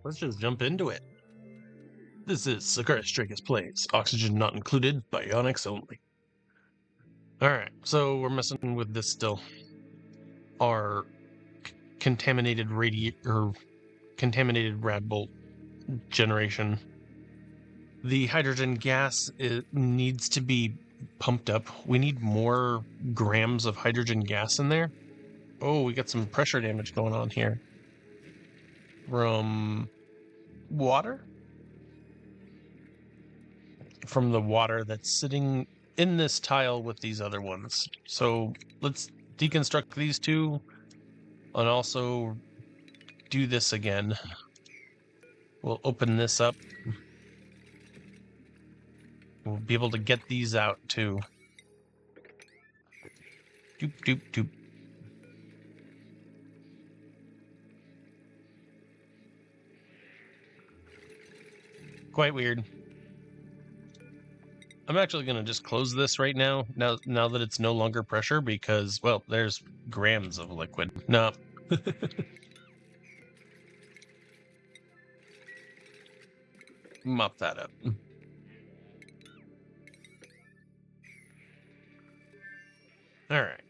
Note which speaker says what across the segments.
Speaker 1: Let's just jump into it. This is Sakura Strikers Plays. Oxygen not included, Bionics only. Alright, so we're messing with this still. Our contaminated contaminated rad bolt generation. The hydrogen gas needs to be pumped up. We need more grams of hydrogen gas in there. Oh, we got some pressure damage going on here. From water? From the water that's sitting in this tile with these other ones. So let's deconstruct these two and also do this again. We'll open this up. We'll be able to get these out too. Doop, doop, doop. Quite weird. I'm actually going to just close this right now that it's no longer pressure, because, well, there's grams of liquid. No. Mop that up. All right.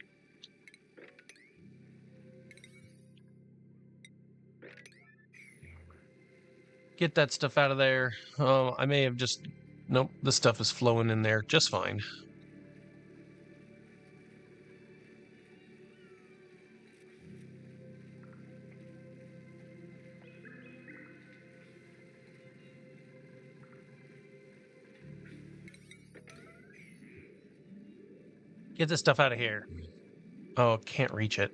Speaker 1: Get that stuff out of there. Oh, I may have just... Nope, the stuff is flowing in there just fine. Get this stuff out of here. Oh, can't reach it.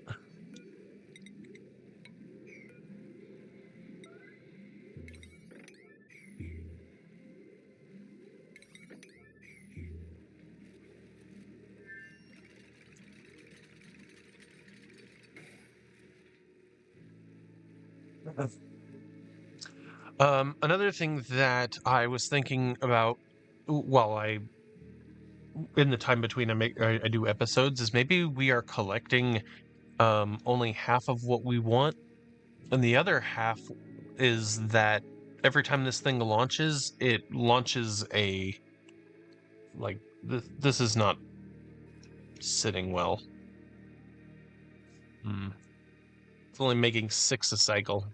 Speaker 1: Another thing that I was thinking about while in the time between I do episodes is maybe we are collecting only half of what we want, and the other half is that every time this thing launches, it launches a this is not sitting well. It's only making 6 a cycle.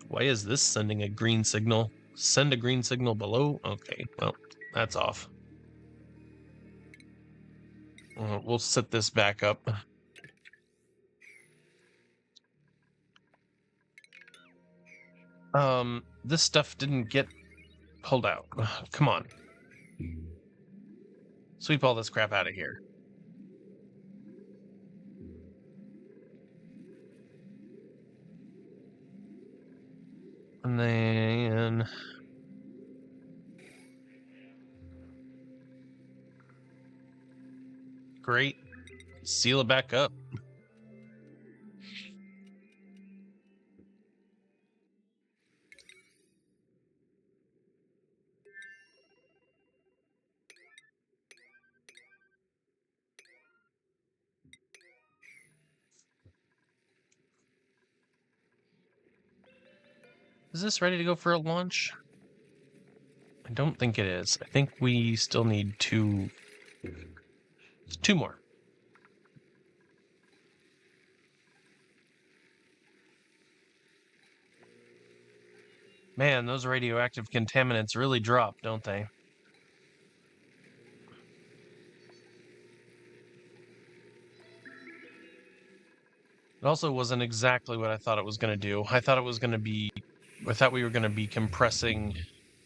Speaker 1: Why is this sending a green signal? Send a green signal below? Okay, well, that's off. We'll set this back up. This stuff didn't get pulled out. Come on. Sweep all this crap out of here. And then... Great. Seal it back up. Is this ready to go for a launch? I don't think it is. I think we still need two more. Man, those radioactive contaminants really drop, don't they? It also wasn't exactly what I thought it was going to do. I thought we were going to be compressing...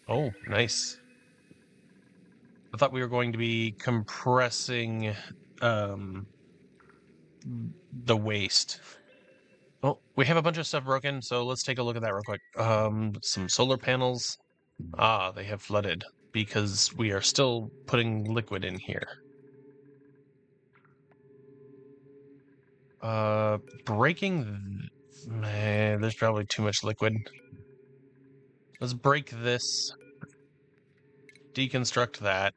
Speaker 1: Oh, nice. I thought we were going to be compressing the waste. Oh, we have a bunch of stuff broken, so let's take a look at that real quick. Some solar panels. Ah, they have flooded because we are still putting liquid in here. Breaking... Man, there's probably too much liquid. Let's break this. Deconstruct that.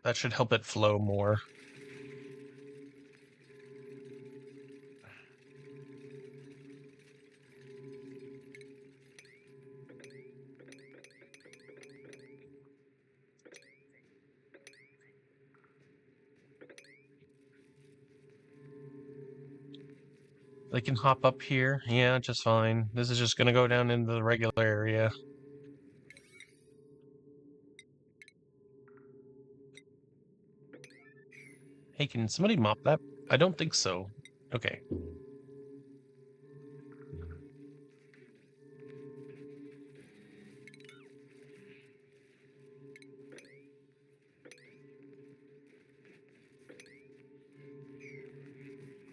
Speaker 1: That should help it flow more. They can hop up here. Yeah, just fine. This is just gonna go down into the regular area. Hey, can somebody mop that? I don't think so. Okay.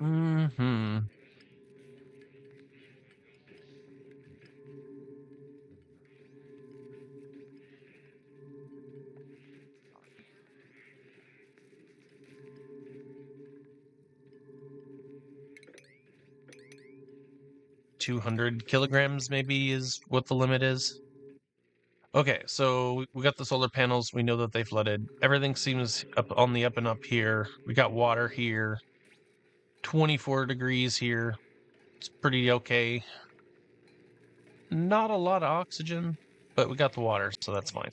Speaker 1: Mm-hmm. 200 kilograms maybe is what the limit is. Okay, so we got the solar panels. We know that they flooded. Everything seems up on the up and up here. We got water here. 24 degrees here. It's pretty okay. Not a lot of oxygen, but we got the water, so that's fine.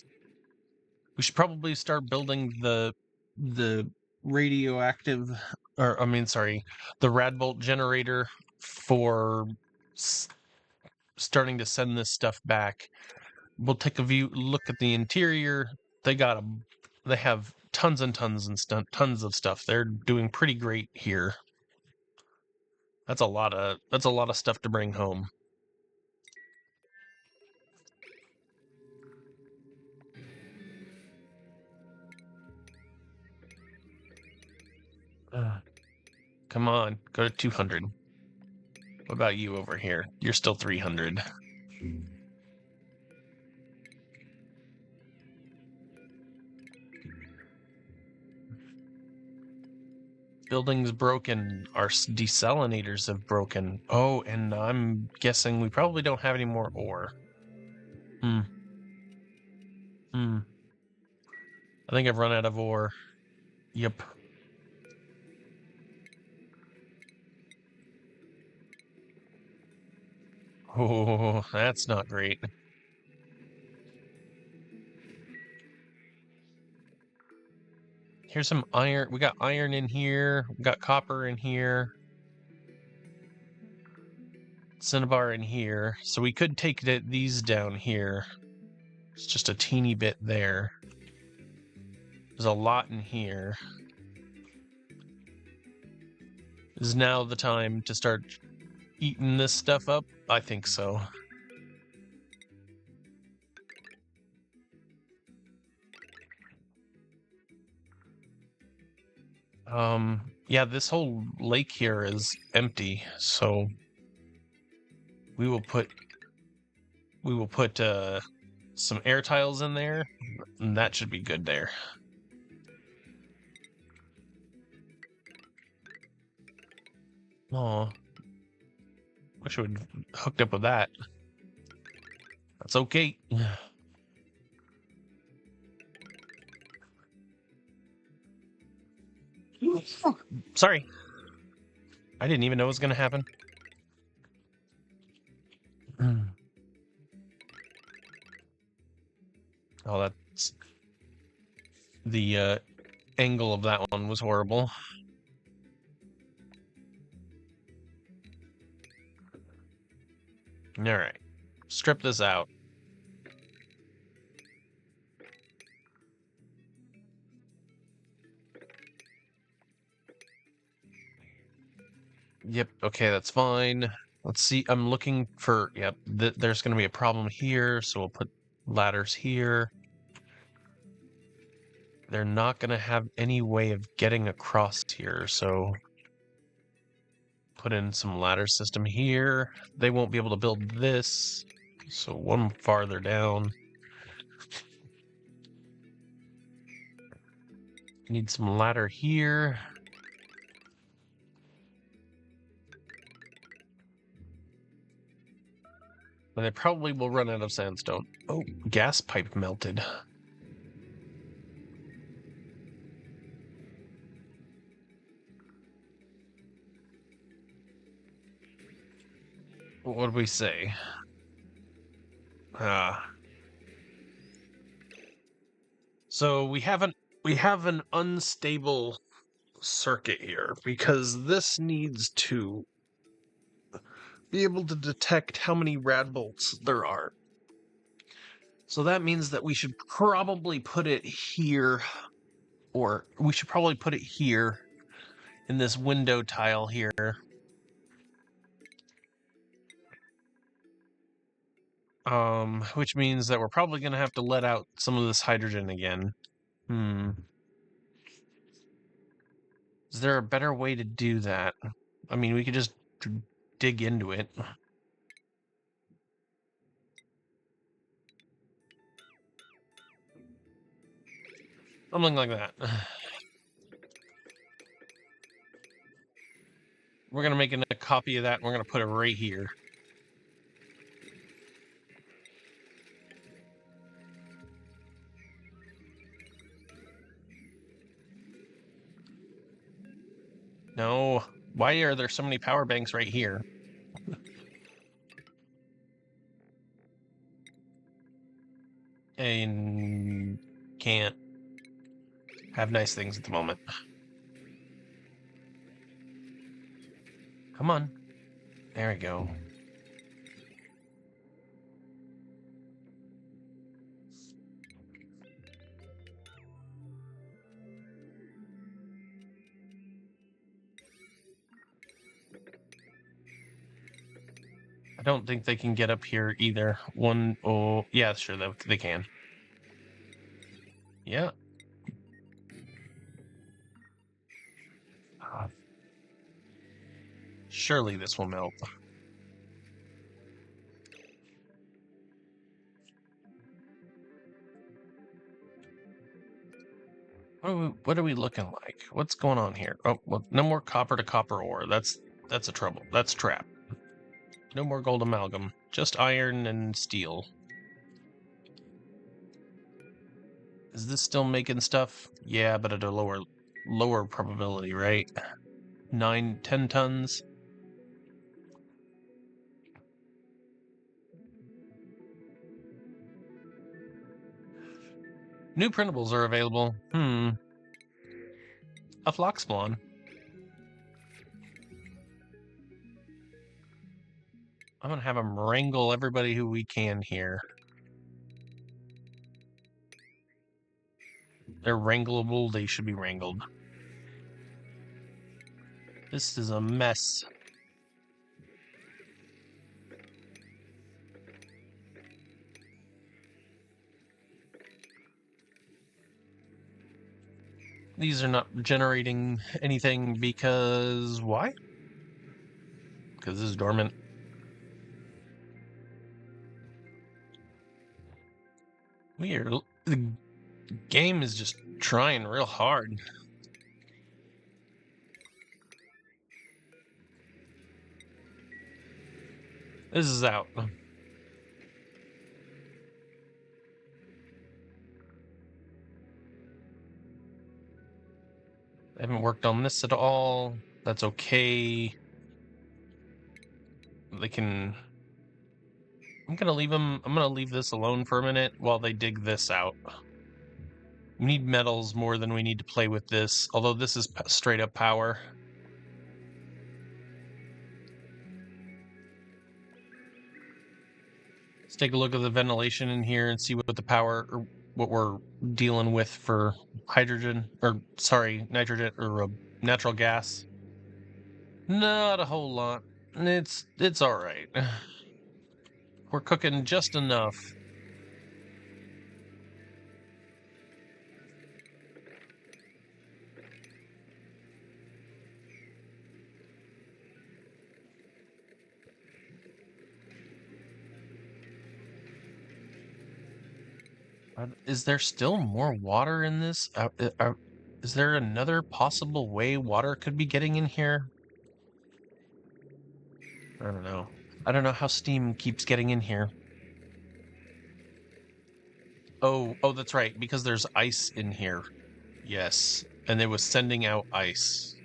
Speaker 1: We should probably start building the radioactive, or I mean, sorry, the Radbolt generator for starting to send this stuff back. We'll take a look at the interior. They have tons and tons and tons of stuff. They're doing pretty great here. That's a lot of stuff to bring home. Come on, go to 200. What about you over here? You're still 300. Building's broken. Our desalinators have broken. Oh, and I'm guessing we probably don't have any more ore. Hmm. Hmm. I think I've run out of ore. Yep. Oh, that's not great. Here's some iron. We got iron in here. We got copper in here. Cinnabar in here. So we could take these down here. It's just a teeny bit there. There's a lot in here. Is now the time to start eating this stuff up? I think so. Yeah, this whole lake here is empty, so we will put some air tiles in there, and that should be good there. Oh, wish I would hooked up with that. That's okay. Sorry. I didn't even know it was going to happen. Oh, that's... The angle of that one was horrible. Alright. Strip this out. Yep, okay, that's fine. Let's see, I'm looking for... Yep, there's going to be a problem here, so we'll put ladders here. They're not going to have any way of getting across here, so... Put in some ladder system here. They won't be able to build this, so one farther down. Need some ladder here. And they probably will run out of sandstone. Oh, gas pipe melted. What did we say? So we have an unstable circuit here because this needs to be able to detect how many rad bolts there are. So that means that we should probably put it here, or we should probably put it here in this window tile here. Which means that we're probably going to have to let out some of this hydrogen again. Is there a better way to do that? I mean, we could just dig into it. Something like that. We're going to make a copy of that, and we're going to put it right here. No. Why are there so many power banks right here? And can't have nice things at the moment. Come on. There we go. I don't think they can get up here either. Oh, yeah, sure, they can. Yeah. Surely this will melt. What are we looking like? What's going on here? Oh, well, no more copper to copper ore. That's a trouble. That's trap. No more gold amalgam. Just iron and steel. Is this still making stuff? Yeah, but at a lower probability, right? 10 tons. New printables are available. A flock spawn. I'm gonna have them wrangle everybody who we can here. They're wrangleable, they should be wrangled. This is a mess. These are not generating anything because... why? Because this is dormant. Weird. The game is just trying real hard. This is out. I haven't worked on this at all. That's okay. They can... I'm gonna leave this alone for a minute while they dig this out. We need metals more than we need to play with this, although this is straight up power. Let's take a look at the ventilation in here and see what the power, or what we're dealing with for hydrogen, or sorry, nitrogen, or natural gas. Not a whole lot. It's all right. We're cooking just enough. Is there still more water in this? Is there another possible way water could be getting in here? I don't know. I don't know how steam keeps getting in here. Oh, that's right, because there's ice in here. Yes, and it was sending out ice.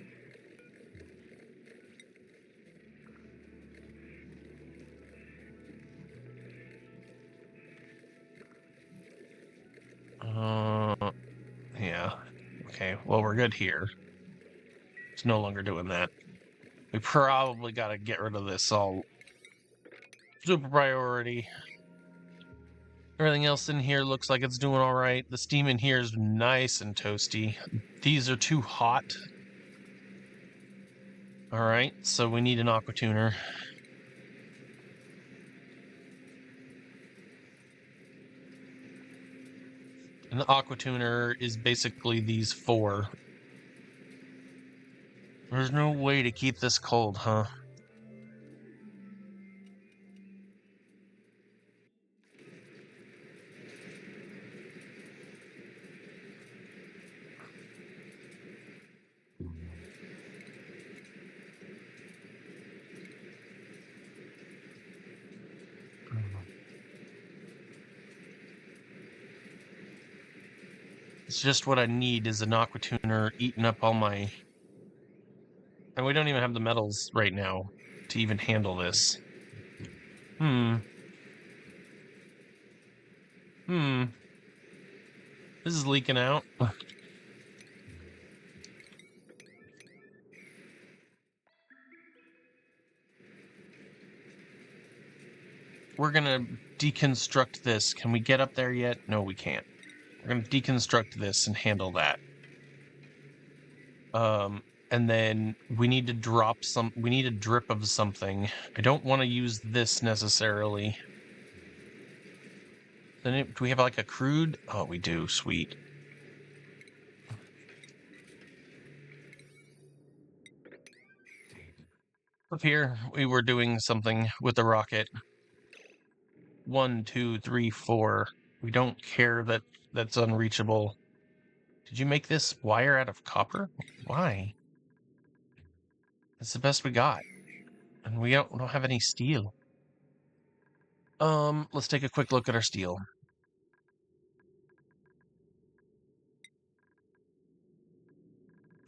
Speaker 1: Yeah. Okay, well, we're good here. It's no longer doing that. We probably got to get rid of this all Super priority. Everything else in here looks like it's doing all right. The steam in here is nice and toasty. These are too hot. All right, so we need an aqua tuner. And the aqua tuner is basically these four. There's no way to keep this cold, huh? It's just what I need is an aqua tuner eating up all my... And we don't even have the metals right now to even handle this. This is leaking out. We're gonna deconstruct this. Can we get up there yet? No, we can't. We're gonna deconstruct this and handle that. And then we need to drop some... We need a drip of something. I don't want to use this necessarily. Then do we have like a crude? Oh, we do. Sweet. Up here, we were doing something with the rocket. 1, 2, 3, 4. We don't care that that's unreachable. Did you make this wire out of copper? Why? That's the best we got. And we don't have any steel. Let's take a quick look at our steel.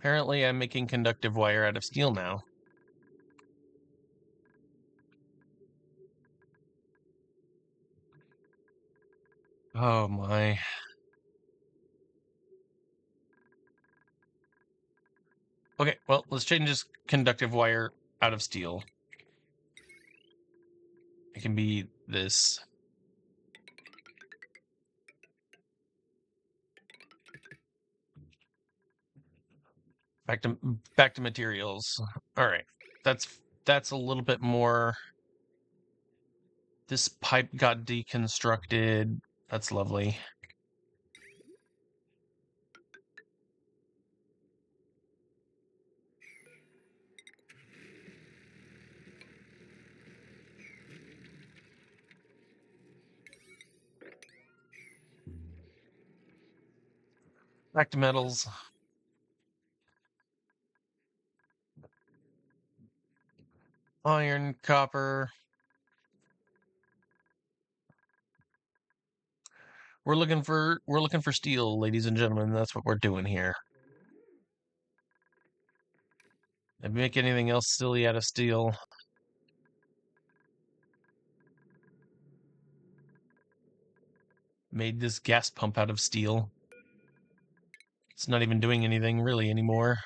Speaker 1: Apparently I'm making conductive wire out of steel now. Oh my. Okay, well, let's change this conductive wire out of steel. It can be this. Back to materials. All right. That's a little bit more. This pipe got deconstructed. That's lovely. Back to metals. Iron, copper. We're looking for steel, ladies and gentlemen. That's what we're doing here. If you make anything else silly out of steel. Made this gas pump out of steel. It's not even doing anything really anymore.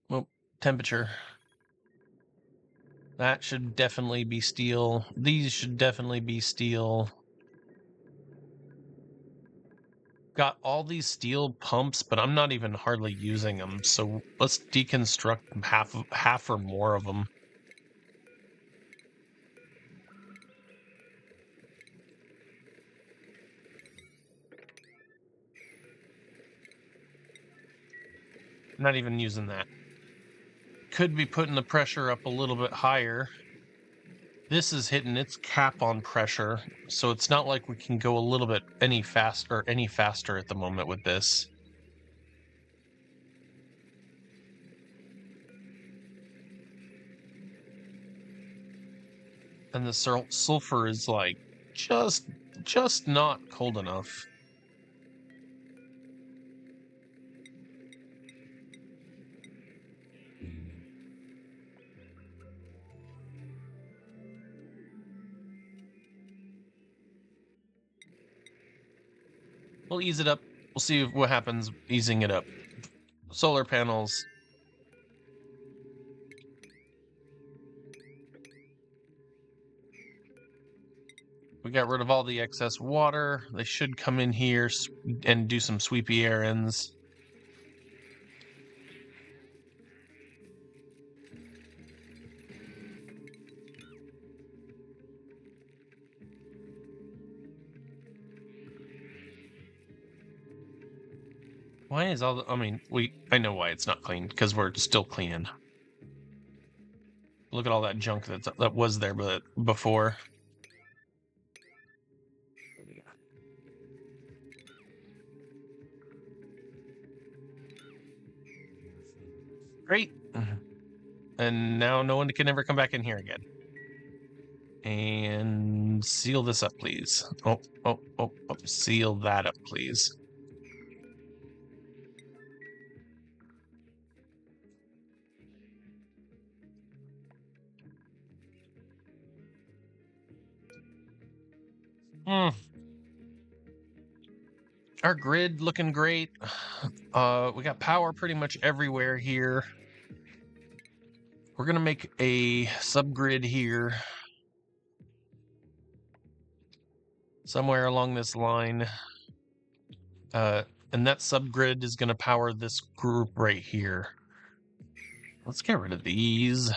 Speaker 1: Well, temperature. That should definitely be steel. These should definitely be steel. Got all these steel pumps, but I'm not even hardly using them. So let's deconstruct half or more of them. Not even using that. Could be putting the pressure up a little bit higher. This is hitting its cap on pressure, so it's not like we can go a little bit any faster at the moment with this. And the sulfur is like just not cold enough. We'll ease it up. We'll see what happens easing it up. Solar panels. We got rid of all the excess water. They should come in here and do some sweepy errands. Why is all the... I mean, I know why it's not clean, because we're still cleaning. Look at all that junk that was there before. Great. And now no one can ever come back in here again. And seal this up, please. Oh, seal that up, please. Our grid looking great. We got power pretty much everywhere here. We're gonna make a subgrid here. Somewhere along this line. And that subgrid is gonna power this group right here. Let's get rid of these.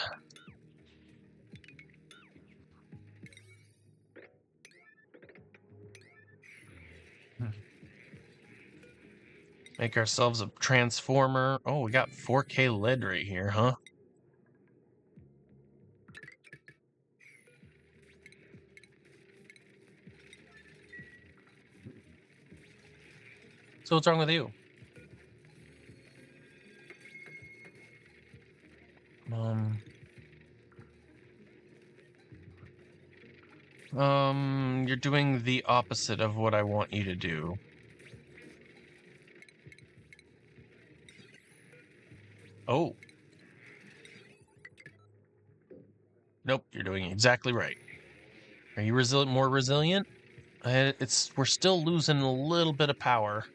Speaker 1: Make ourselves a transformer. Oh, we got 4K LED right here, huh? So what's wrong with you? You're doing the opposite of what I want you to do. Oh. Nope, you're doing exactly right. Are you more resilient? We're still losing a little bit of power.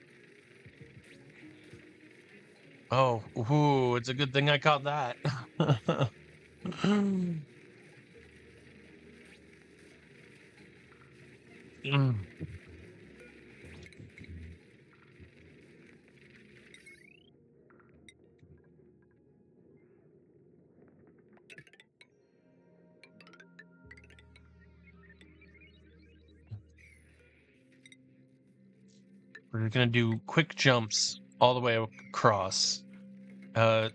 Speaker 1: Oh, ooh, it's a good thing I caught that. We're gonna do quick jumps all the way across.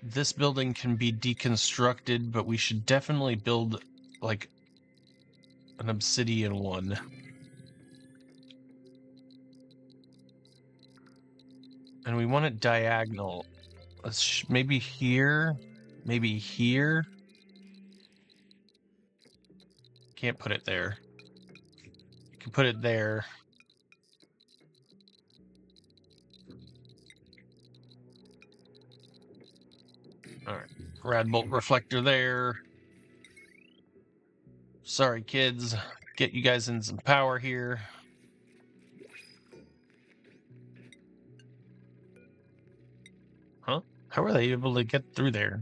Speaker 1: This building can be deconstructed, but we should definitely build like an obsidian one. And we want it diagonal. Let's maybe here, maybe here. Can't put it there. You can put it there. All right, rad bolt reflector there. Sorry, kids. Get you guys in some power here. Huh? How are they able to get through there?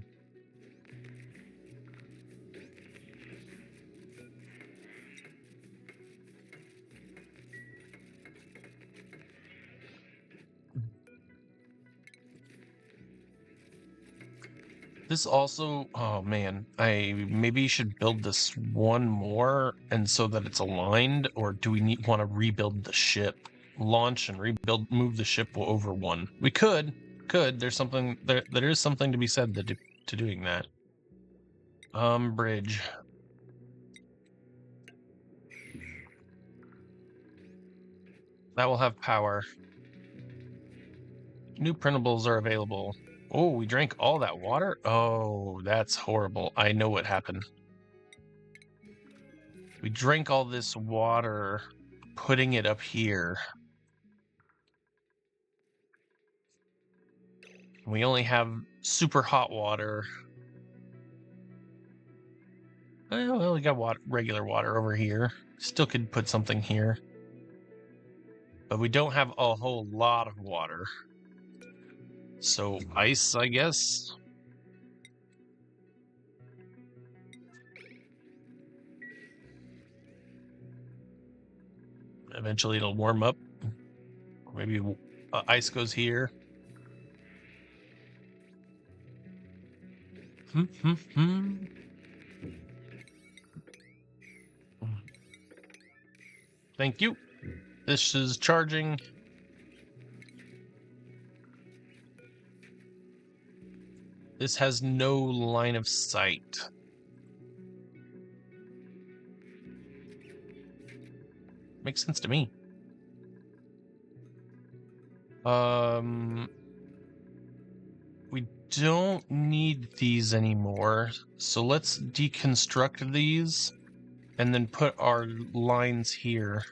Speaker 1: This also, oh man, I maybe should build this one more and so that it's aligned, or do we want to rebuild the ship? Launch and move the ship over one. We could. There's something, there is something to be said to doing that. Bridge. That will have power. New printables are available. Oh, we drank all that water? Oh, that's horrible. I know what happened. We drank all this water, putting it up here. We only have super hot water. Well, we got regular water over here. Still could put something here. But we don't have a whole lot of water. So ice, I guess? Eventually it'll warm up. Or maybe ice goes here. Thank you. This is charging. This has no line of sight. Makes sense to me. We don't need these anymore, so let's deconstruct these and then put our lines here.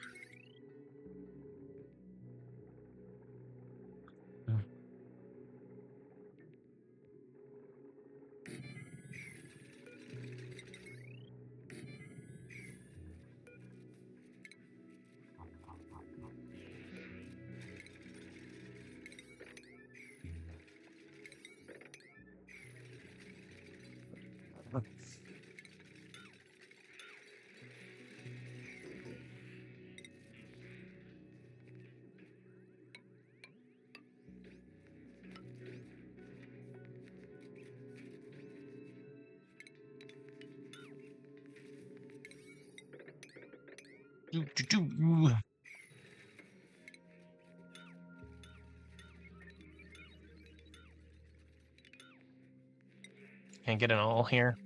Speaker 1: Can't get it all here.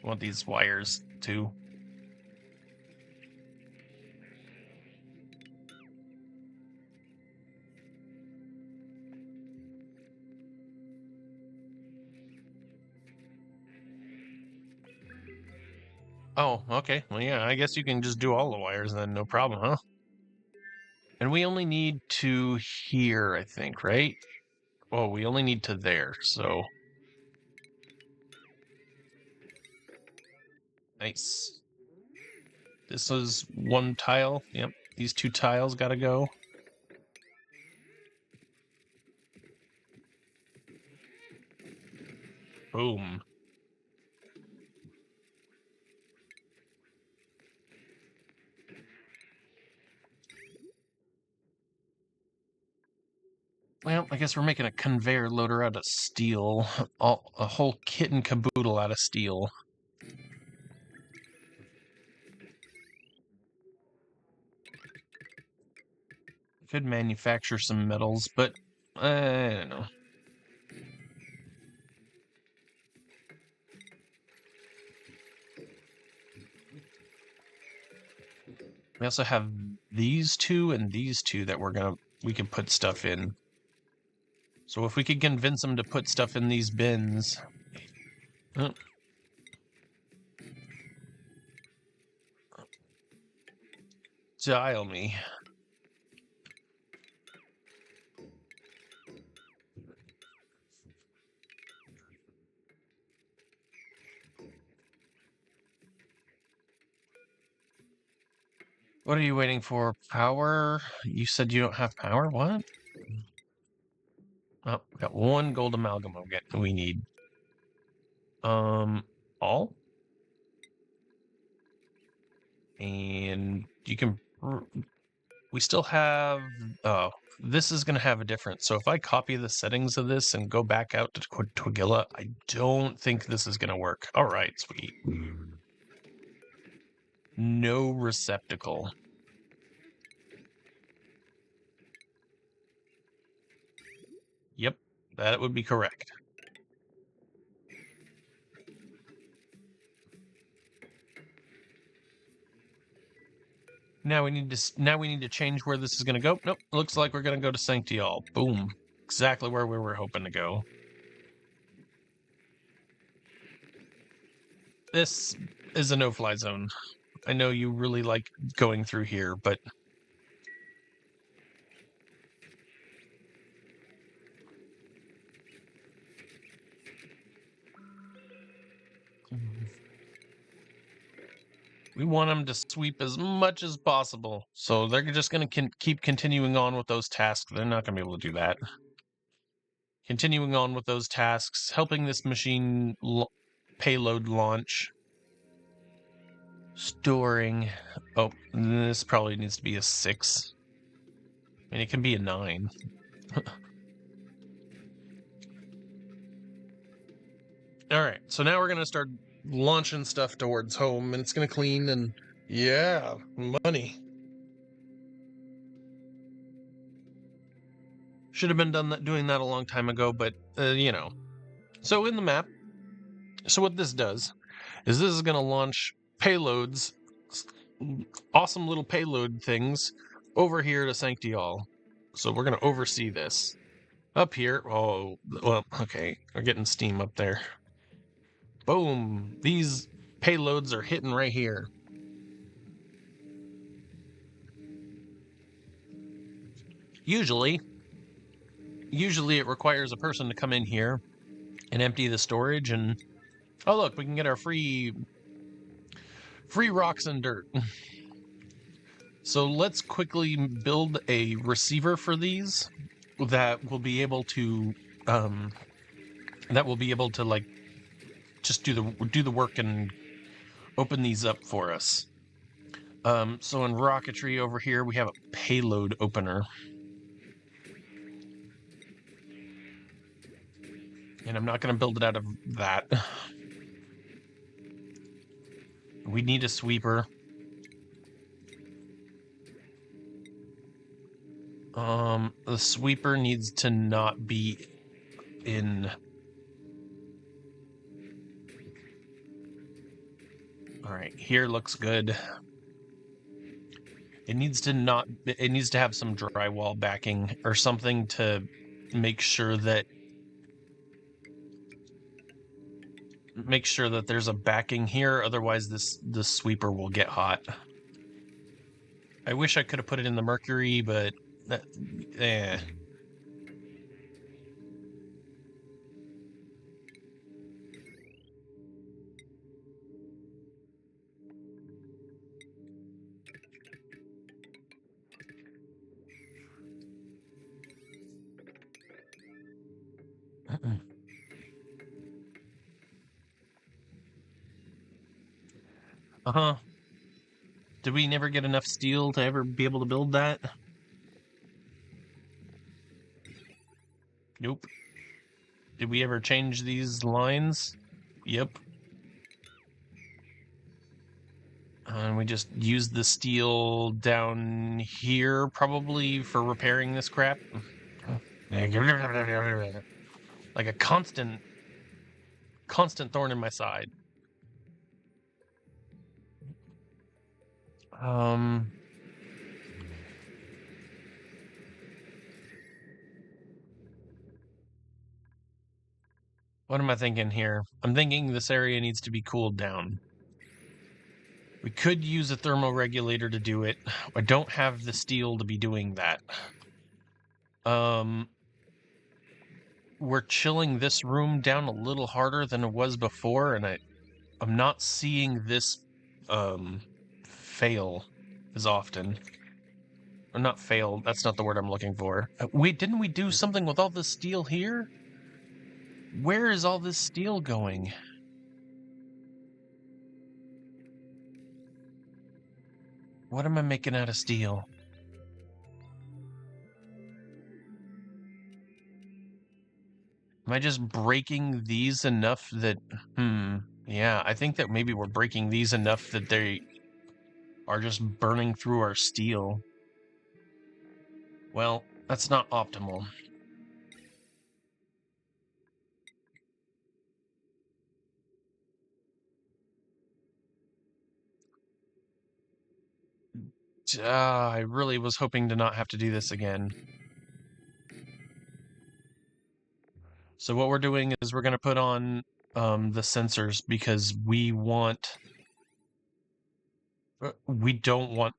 Speaker 1: I want these wires too. Oh, okay. Well, yeah, I guess you can just do all the wires then, no problem, huh? And we only need to here, I think, right? Oh, we only need to there, so... Nice. This is one tile. Yep, these two tiles gotta go. Boom. Well, I guess we're making a conveyor loader out of steel. A whole kit and caboodle out of steel. Could manufacture some metals, but I don't know. We also have these two and these two that we can put stuff in. So if we could convince them to put stuff in these bins. Oh. Dial me. What are you waiting for? Power? You said you don't have power? What? Oh, we got one gold amalgam we need. All? And you can... We still have... Oh, this is going to have a difference. So if I copy the settings of this and go back out to Twigilla, I don't think this is going to work. All right, sweet. No receptacle. Yep, that would be correct. Now we need to change where this is going to go. Nope, looks like we're going to go to Sanctial. Boom. Exactly where we were hoping to go. This is a no-fly zone. I know you really like going through here, but... We want them to sweep as much as possible. So they're just going to keep continuing on with those tasks. They're not going to be able to do that. Continuing on with those tasks, helping this machine payload launch, storing. Oh, this probably needs to be a 6. I mean, it can be a 9. All right, so now we're going to start launching stuff towards home, and it's going to clean and, yeah, money. Should have been doing that a long time ago, but, you know. So in the map, so what this does is this is going to launch payloads, awesome little payload things, over here to Sanctial. So we're going to oversee this. Up here, oh, well, okay, we're getting steam up there. Boom, these payloads are hitting right here. Usually it requires a person to come in here and empty the storage and, oh look, we can get our free rocks and dirt. So let's quickly build a receiver for these that will be able to like just do the work and open these up for us. So in rocketry over here we have a payload opener. And I'm not going to build it out of that. We need a sweeper. The sweeper needs to not be in. All right, here looks good. It needs to have some drywall backing or something to make sure that there's a backing here, otherwise the sweeper will get hot. I wish I could have put it in the mercury, but eh. Uh-huh. Did we never get enough steel to ever be able to build that? Nope. Did we ever change these lines? Yep. And we just use the steel down here, probably, for repairing this crap. Like a constant thorn in my side. What am I thinking here? I'm thinking this area needs to be cooled down. We could use a thermoregulator to do it. I don't have the steel to be doing that. We're chilling this room down a little harder than it was before, and I'm not seeing this fail as often. Or not fail, that's not the word I'm looking for. Wait, didn't we do something with all this steel here? Where is all this steel going? What am I making out of steel? Am I just breaking these enough that... yeah, I think that maybe we're breaking these enough that they are just burning through our steel. Well, that's not optimal. I really was hoping to not have to do this again. So what we're doing is we're going to put on the sensors because we don't want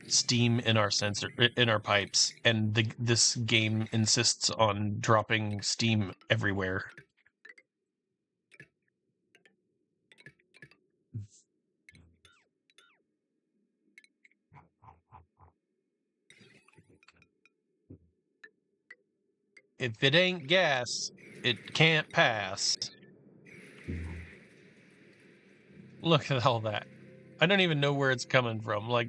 Speaker 1: steam in our pipes, and this game insists on dropping steam everywhere. If it ain't gas, it can't pass. Look at all that. I don't even know where it's coming from. Like,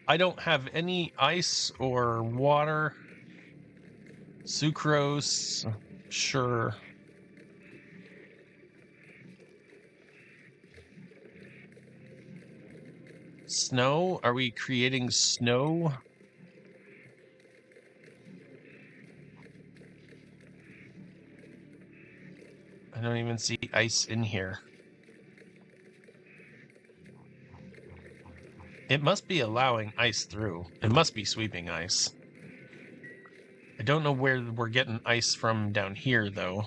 Speaker 1: I don't have any ice or water. Sucrose, sure. Snow? Are we creating snow? I don't even see ice in here. It must be allowing ice through. It must be sweeping ice. I don't know where we're getting ice from down here, though.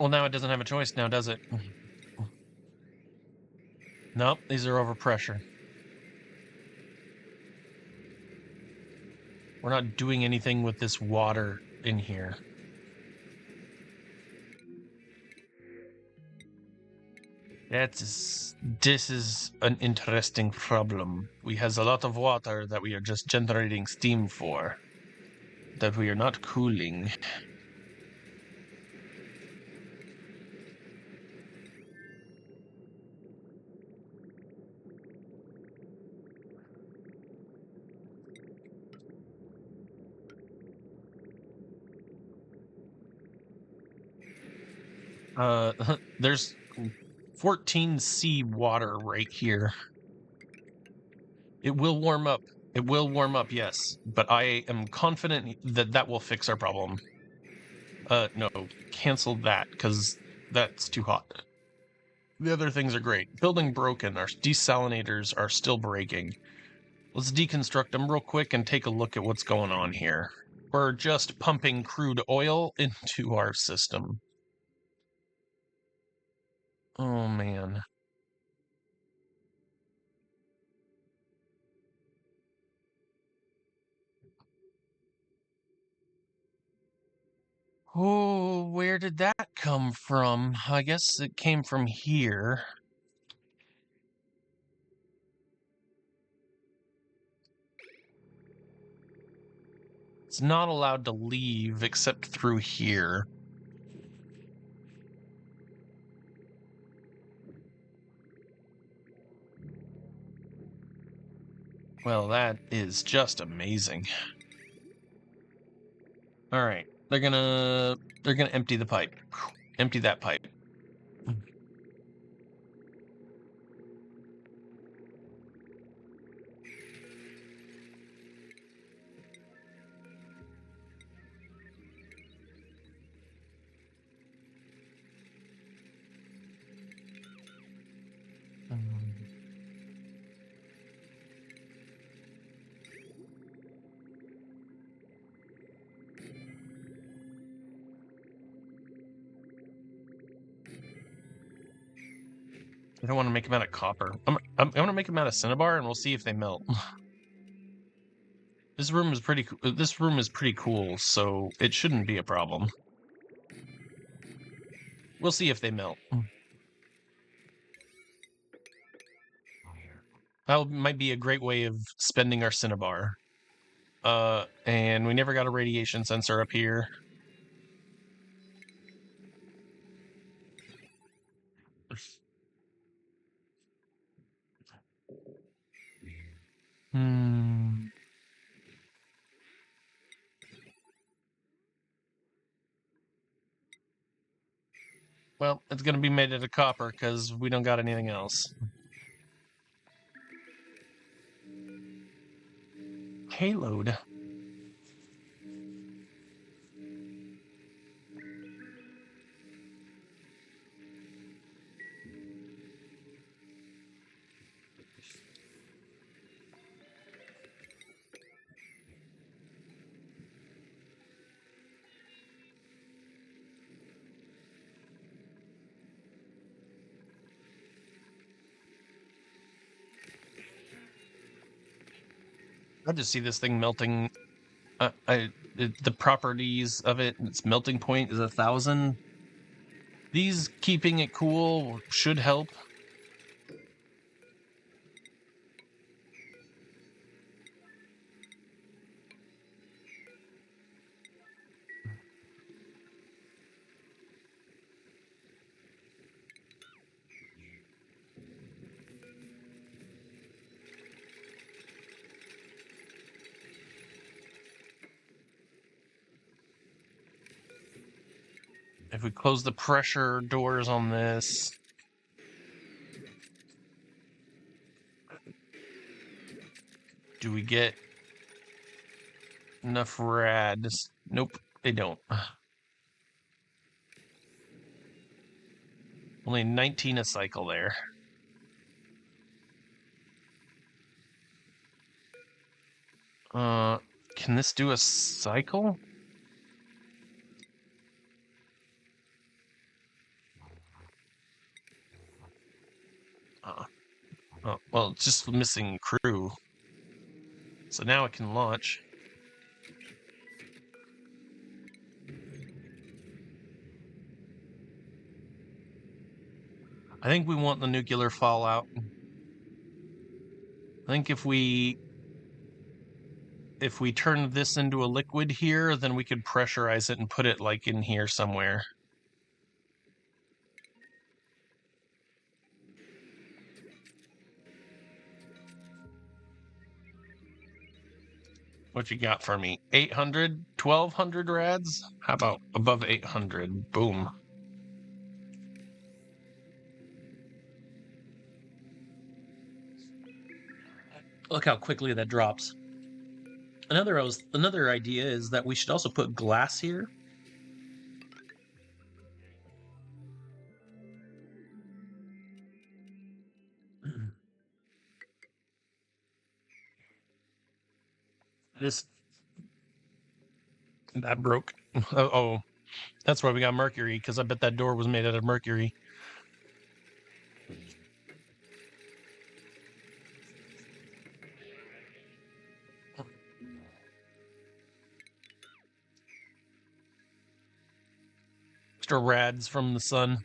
Speaker 1: Well, now it doesn't have a choice now, does it? Nope, these are overpressure. We're not doing anything with this water in here. This is an interesting problem. We has a lot of water that we are just generating steam for, that we are not cooling. There's 14C water right here. It will warm up. It will warm up, yes, but I am confident that that will fix our problem. No, cancel that, because that's too hot. The other things are great. Building broken. Our desalinators are still breaking. Let's deconstruct them real quick and take a look at what's going on here. We're just pumping crude oil into our system. Oh, man. Oh, where did that come from? I guess it came from here. It's not allowed to leave except through here. Well, that is just amazing. All right, they're gonna empty the pipe. Empty that pipe. I don't want to make them out of copper. I'm gonna make them out of cinnabar, and we'll see if they melt. This room is pretty cool, so it shouldn't be a problem. We'll see if they melt. That might be a great way of spending our cinnabar. And we never got a radiation sensor up here. Hmm. Well, it's gonna be made out of copper because we don't got anything else. Payload. I just see this thing melting. the properties of it, its melting point is 1,000. These keeping it cool should help. If we close the pressure doors on this, do we get enough rads? Nope, they don't. Only 19 a cycle there. Can this do a cycle? Oh, well, it's just missing crew. So now it can launch. I think we want the nuclear fallout. I think if we turn this into a liquid here, then we could pressurize it and put it like in here somewhere. What you got for me? 800? 1,200 rads? How about above 800? Boom. Look how quickly that drops. Another idea is that we should also put glass here. That broke. Oh, that's why we got mercury, because I bet that door was made out of mercury. Extra rads from the sun.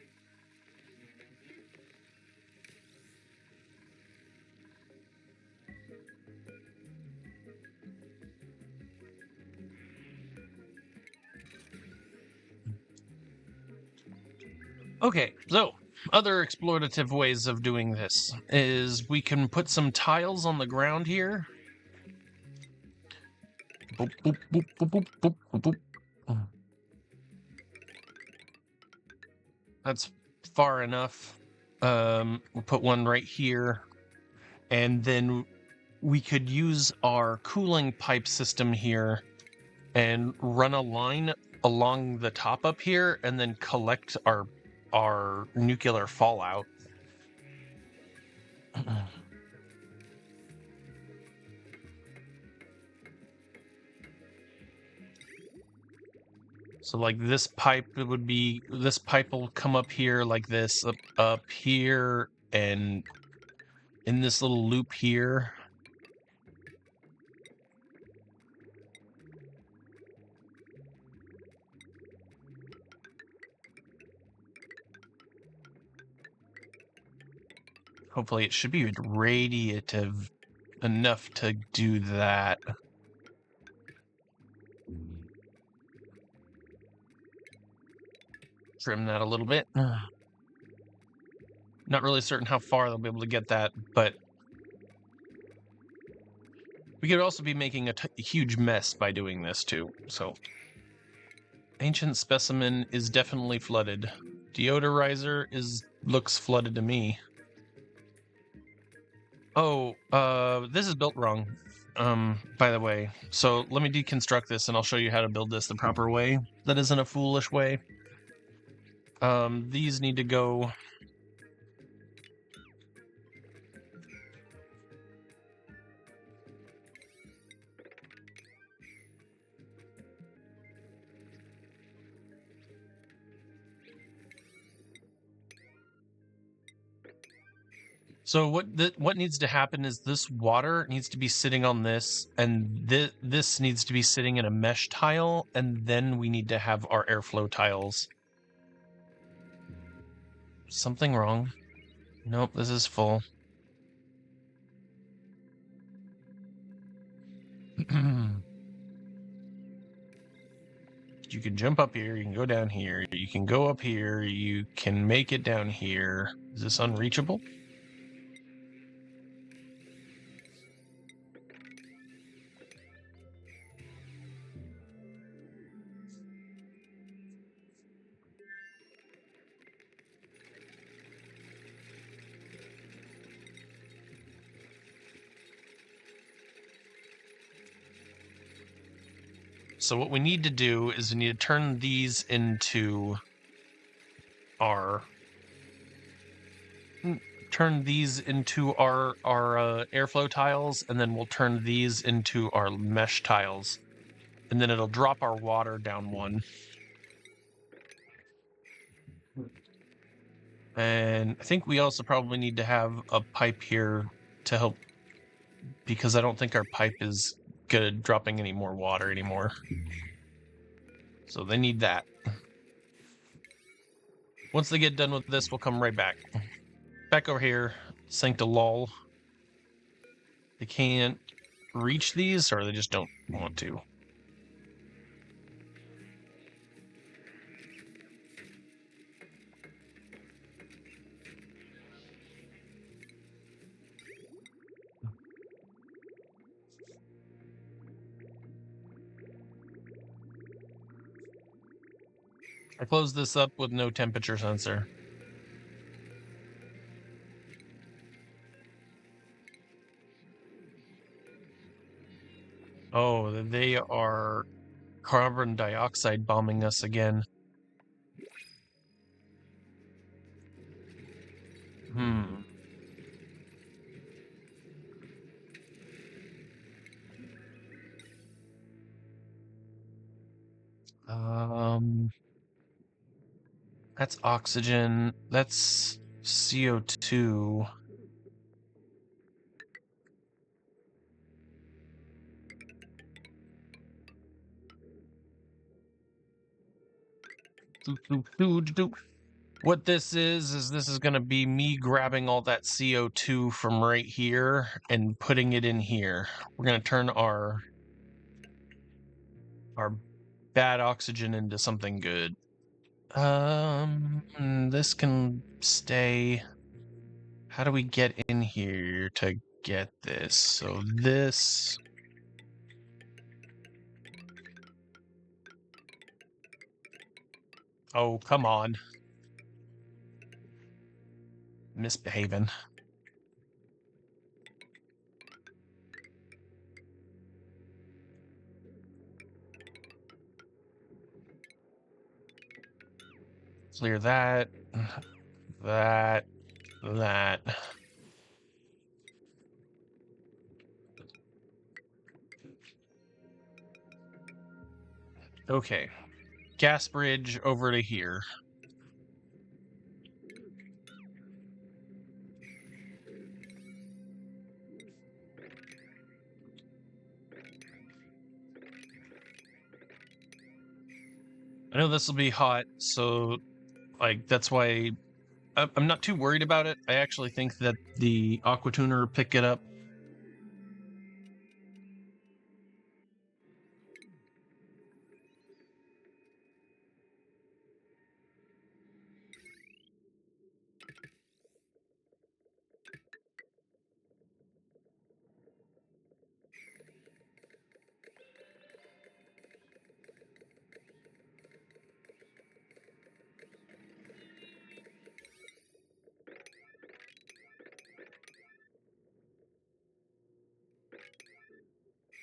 Speaker 1: Okay, so other exploitative ways of doing this is we can put some tiles on the ground here. Boop, boop, boop, boop, boop, boop, boop, boop. That's far enough. We'll put one right here, and then we could use our cooling pipe system here and run a line along the top up here and then collect our nuclear fallout. So like this pipe, this pipe will come up here like this, up here, and in this little loop here. Hopefully it should be radiative enough to do that. Trim that a little bit. Not really certain how far they'll be able to get that, but we could also be making a huge mess by doing this too, so. Ancient specimen is definitely flooded. Deodorizer looks flooded to me. Oh, this is built wrong. By the way. So let me deconstruct this and I'll show you how to build this the proper way. That isn't a foolish way. These need to go. So what needs to happen is this water needs to be sitting on this, and this needs to be sitting in a mesh tile, and then we need to have our airflow tiles. Something wrong? Nope, this is full. You can jump up here, you can go down here, you can go up here, you can make it down here. Is this unreachable? So what we need to do is we need to turn these into our airflow tiles, and then we'll turn these into our mesh tiles, and then it'll drop our water down one. And I think we also probably need to have a pipe here to help, because I don't think our pipe is good at dropping any more water anymore. So they need that. Once they get done with this, we'll come right back. Back over here, Sancta lol. They can't reach these, or they just don't want to. I closed this up with no temperature sensor. Oh, they are carbon dioxide bombing us again. Hmm. That's oxygen. That's CO2. What this is this is going to be me grabbing all that CO2 from right here and putting it in here. We're going to turn our bad oxygen into something good. This can stay. How do we get in here to get this? So this. Oh, come on. Misbehaving. Clear that. That. That. Okay. Gas bridge over to here. I know this will be hot, so like that's why I'm not too worried about it. I actually think that the aqua tuner pick it up.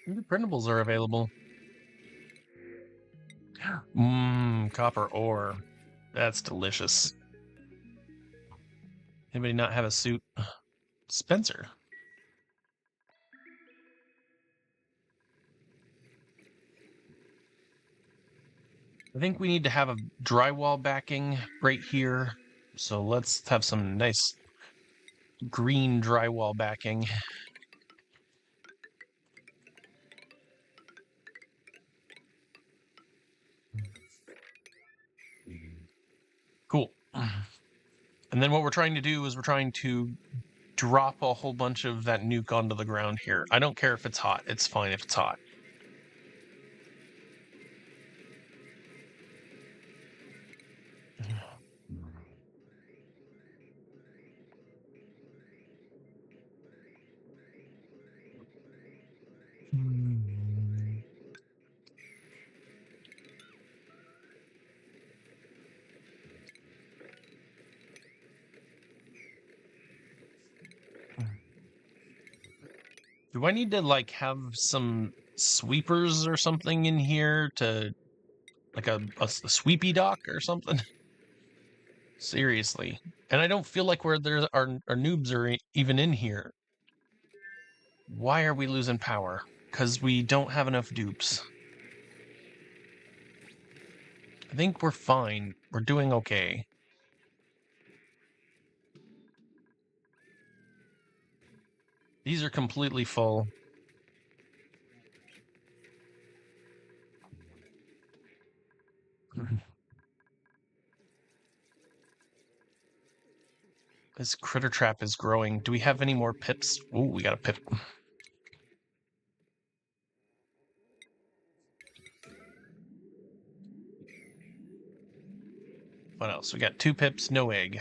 Speaker 1: The printables are available. Copper ore. That's delicious. Anybody not have a suit? Spencer. I think we need to have a drywall backing right here. So let's have some nice green drywall backing. Cool. And then what we're trying to do is we're trying to drop a whole bunch of that nuke onto the ground here. I don't care if it's hot. It's fine if it's hot. Do I need to like have some sweepers or something in here to like a sweepy dock or something? Seriously. And I don't feel like our noobs are even in here. Why are we losing power? Because we don't have enough dupes. I think we're fine. We're doing okay. These are completely full. This critter trap is growing. Do we have any more pips? Ooh, we got a pip. What else? We got 2 pips, no egg.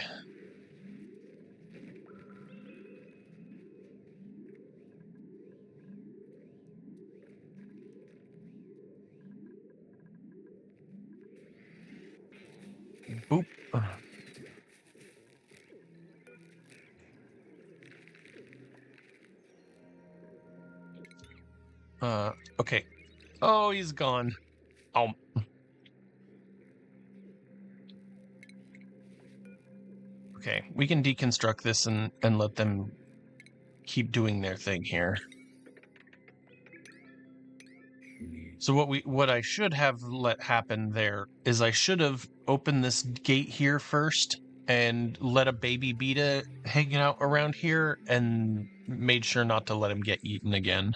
Speaker 1: Boop. Okay. Oh, he's gone. Oh. Okay, we can deconstruct this and let them keep doing their thing here. So what I should have let happen there is I should have opened this gate here first and let a baby beta hanging out around here and made sure not to let him get eaten again.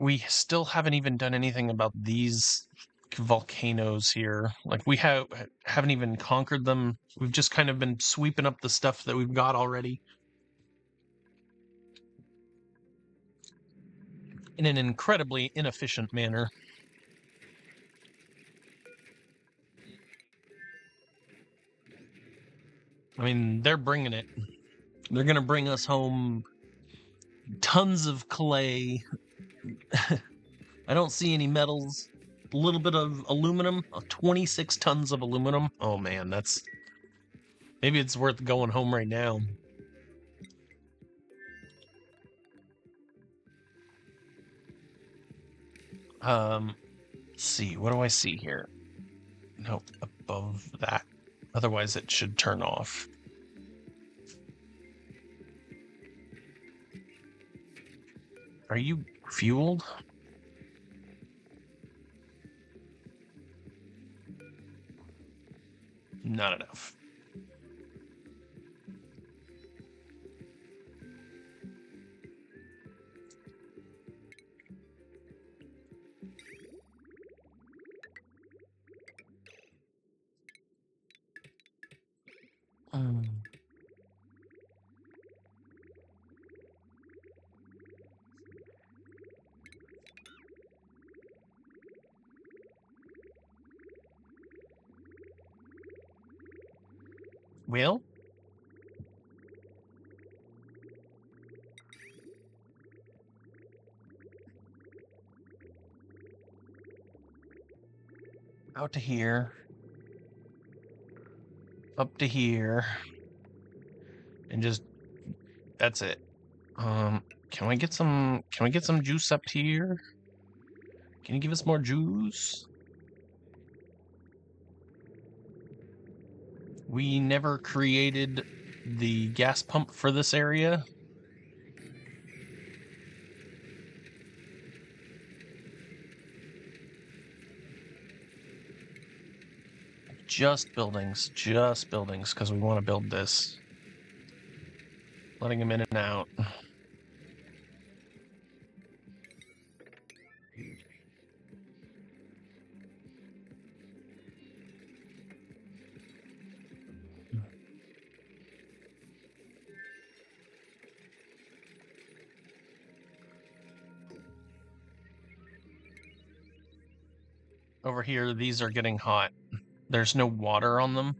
Speaker 1: We still haven't even done anything about these volcanoes here. Like we haven't even conquered them. We've just kind of been sweeping up the stuff that we've got already in an incredibly inefficient manner. I mean, they're bringing it. They're going to bring us home tons of clay. I don't see any metals. A little bit of aluminum, 26 tons of aluminum. Oh man, that's... Maybe it's worth going home right now. Let's see, what do I see here? Nope, above that. Otherwise it should turn off. Are you fueled? Not enough. Well? Out to here. Up to here. And just... That's it. Can we get some juice up here? Can you give us more juice? We never created the gas pump for this area. Just buildings, because we want to build this. Letting them in and out. Over here, these are getting hot. There's no water on them.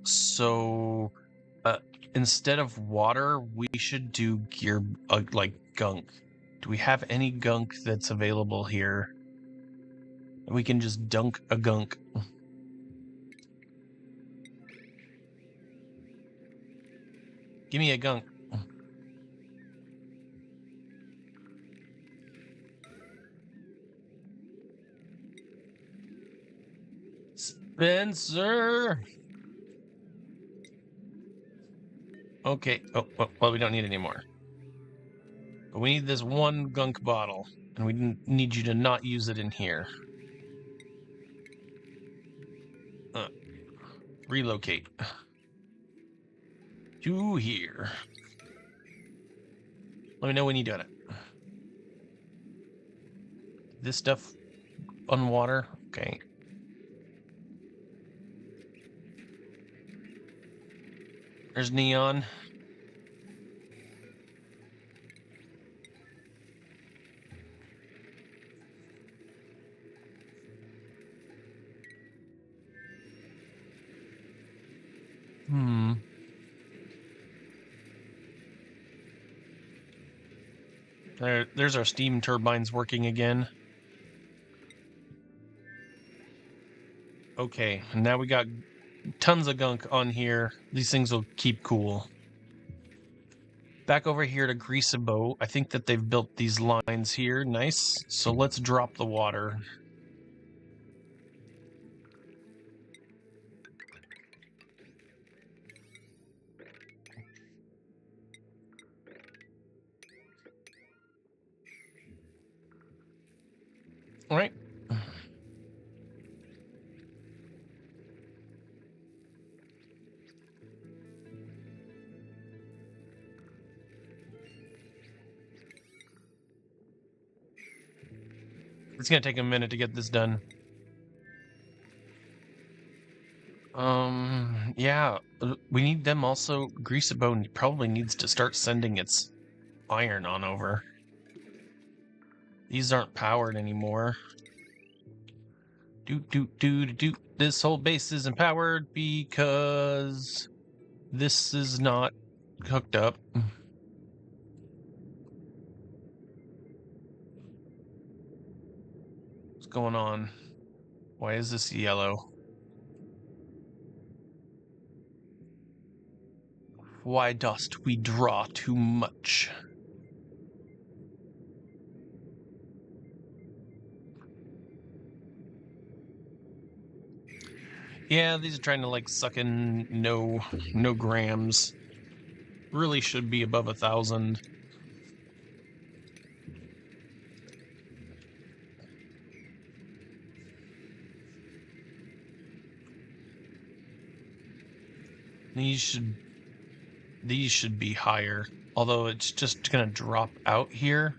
Speaker 1: So instead of water, we should do gear, like gunk. Do we have any gunk that's available here? We can just dunk a gunk. Give me a gunk. Spencer! Okay. Oh, well, we don't need any more. But we need this one gunk bottle, and we need you to not use it in here. Relocate. To here. Let me know when you done it. This stuff on water? Okay. There's neon. There's our steam turbines working again. Okay, and now we got tons of gunk on here. These things will keep cool. Back over here to Greasebo. I think that they've built these lines here. Nice. So let's drop the water. All right. It's gonna take a minute to get this done. Yeah, we need them also. Greasebo probably needs to start sending its iron on over. These aren't powered anymore. This whole base isn't powered because this is not hooked up. What's going on? Why is this yellow? Why dost we draw too much? Yeah, these are trying to like suck in no grams. Really should be above 1,000. These should be higher, although it's just gonna drop out here.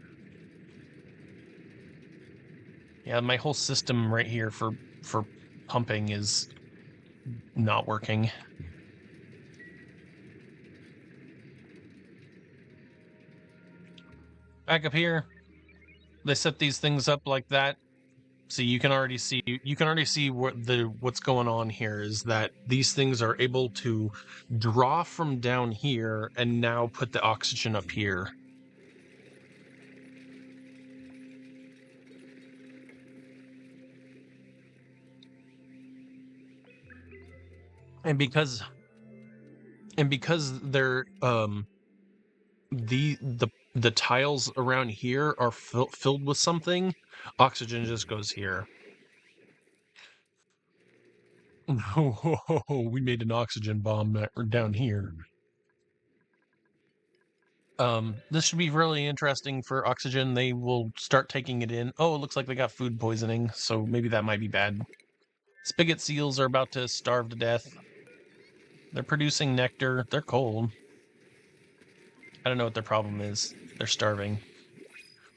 Speaker 1: Yeah, my whole system right here for pumping is not working. Back up here, they set these things up like that. So you can already see what's going on here is that these things are able to draw from down here and now put the oxygen up here. And because they're the tiles around here are filled with something, oxygen just goes here. We made an oxygen bomb down here. This should be really interesting for oxygen. They will start taking it in. Oh, it looks like they got food poisoning, so maybe that might be bad. Spigot seals are about to starve to death. They're producing nectar. They're cold. I don't know what their problem is. They're starving.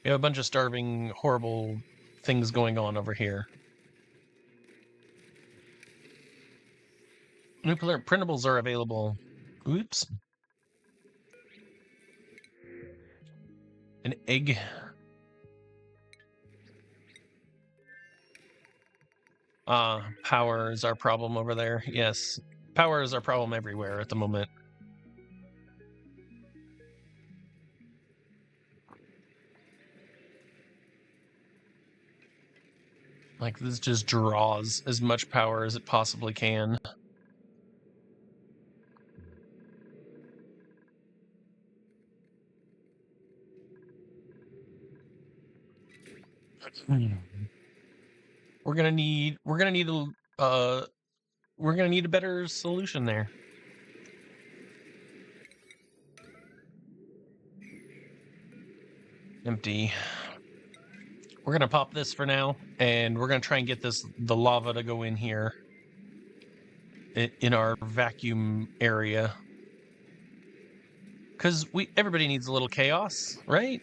Speaker 1: We have a bunch of starving, horrible things going on over here. Nuclear printables are available. Oops. An egg. Power is our problem over there. Yes. Power is our problem everywhere at the moment. Like, this just draws as much power as it possibly can. We're gonna need a better solution there. Empty. We're gonna pop this for now, and we're gonna try and get the lava to go in here in our vacuum area. Because everybody needs a little chaos, right?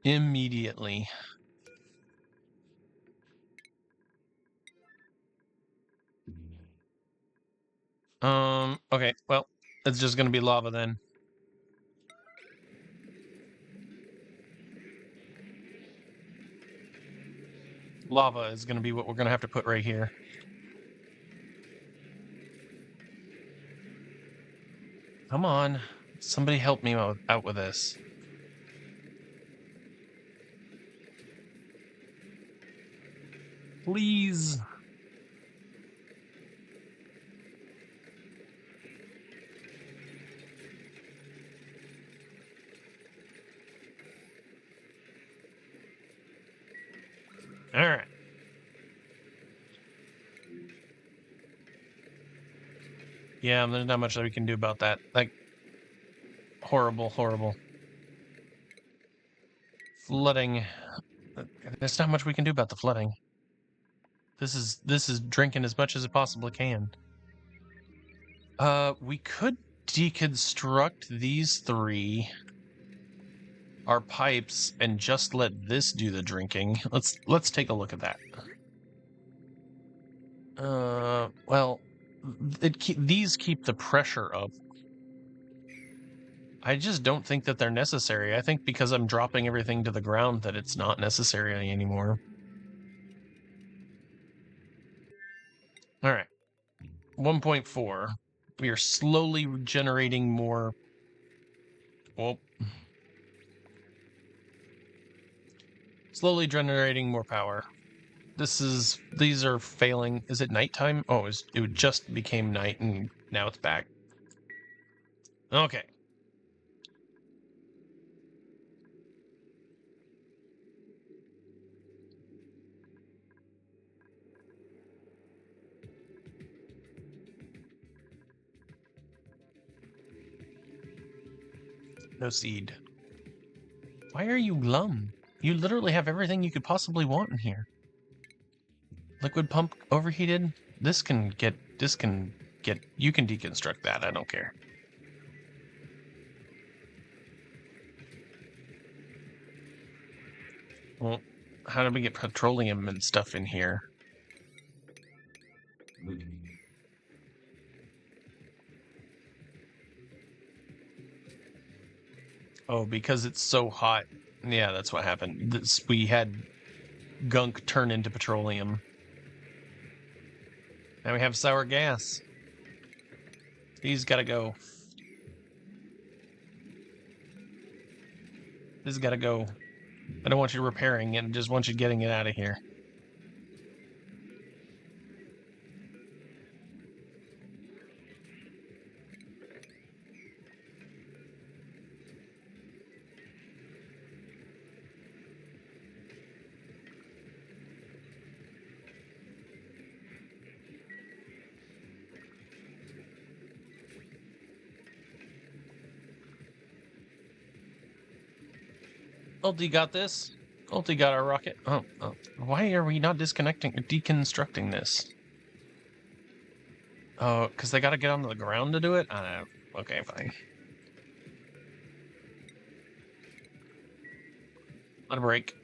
Speaker 1: Immediately. Okay, well, it's just gonna be lava then. Lava is gonna be what we're gonna have to put right here. Come on. Somebody help me out with this. Please. All right. Yeah, there's not much that we can do about that. Like, horrible, horrible. Flooding. There's not much we can do about the flooding. This is drinking as much as it possibly can. We could deconstruct these three, our pipes, and just let this do the drinking. Let's take a look at that. Well, these keep the pressure up. I just don't think that they're necessary. I think because I'm dropping everything to the ground that it's not necessary anymore. All right. 1.4. We are slowly generating more. Well, slowly generating more power. These are failing. Is it nighttime? Oh, it just became night and now it's back. Okay. No seed. Why are you glum? You literally have everything you could possibly want in here. Liquid pump overheated? You can deconstruct that, I don't care. Well, how did we get petroleum and stuff in here? Oh, because it's so hot. Yeah, that's what happened. We had gunk turn into petroleum. Now we have sour gas. These gotta go. This gotta go. I don't want you repairing it, I just want you getting it out of here. Ulti got this. Ulti got our rocket. Oh, why are we not deconstructing this? Oh, because they got to get onto the ground to do it? I don't know. Okay, fine. Let it break.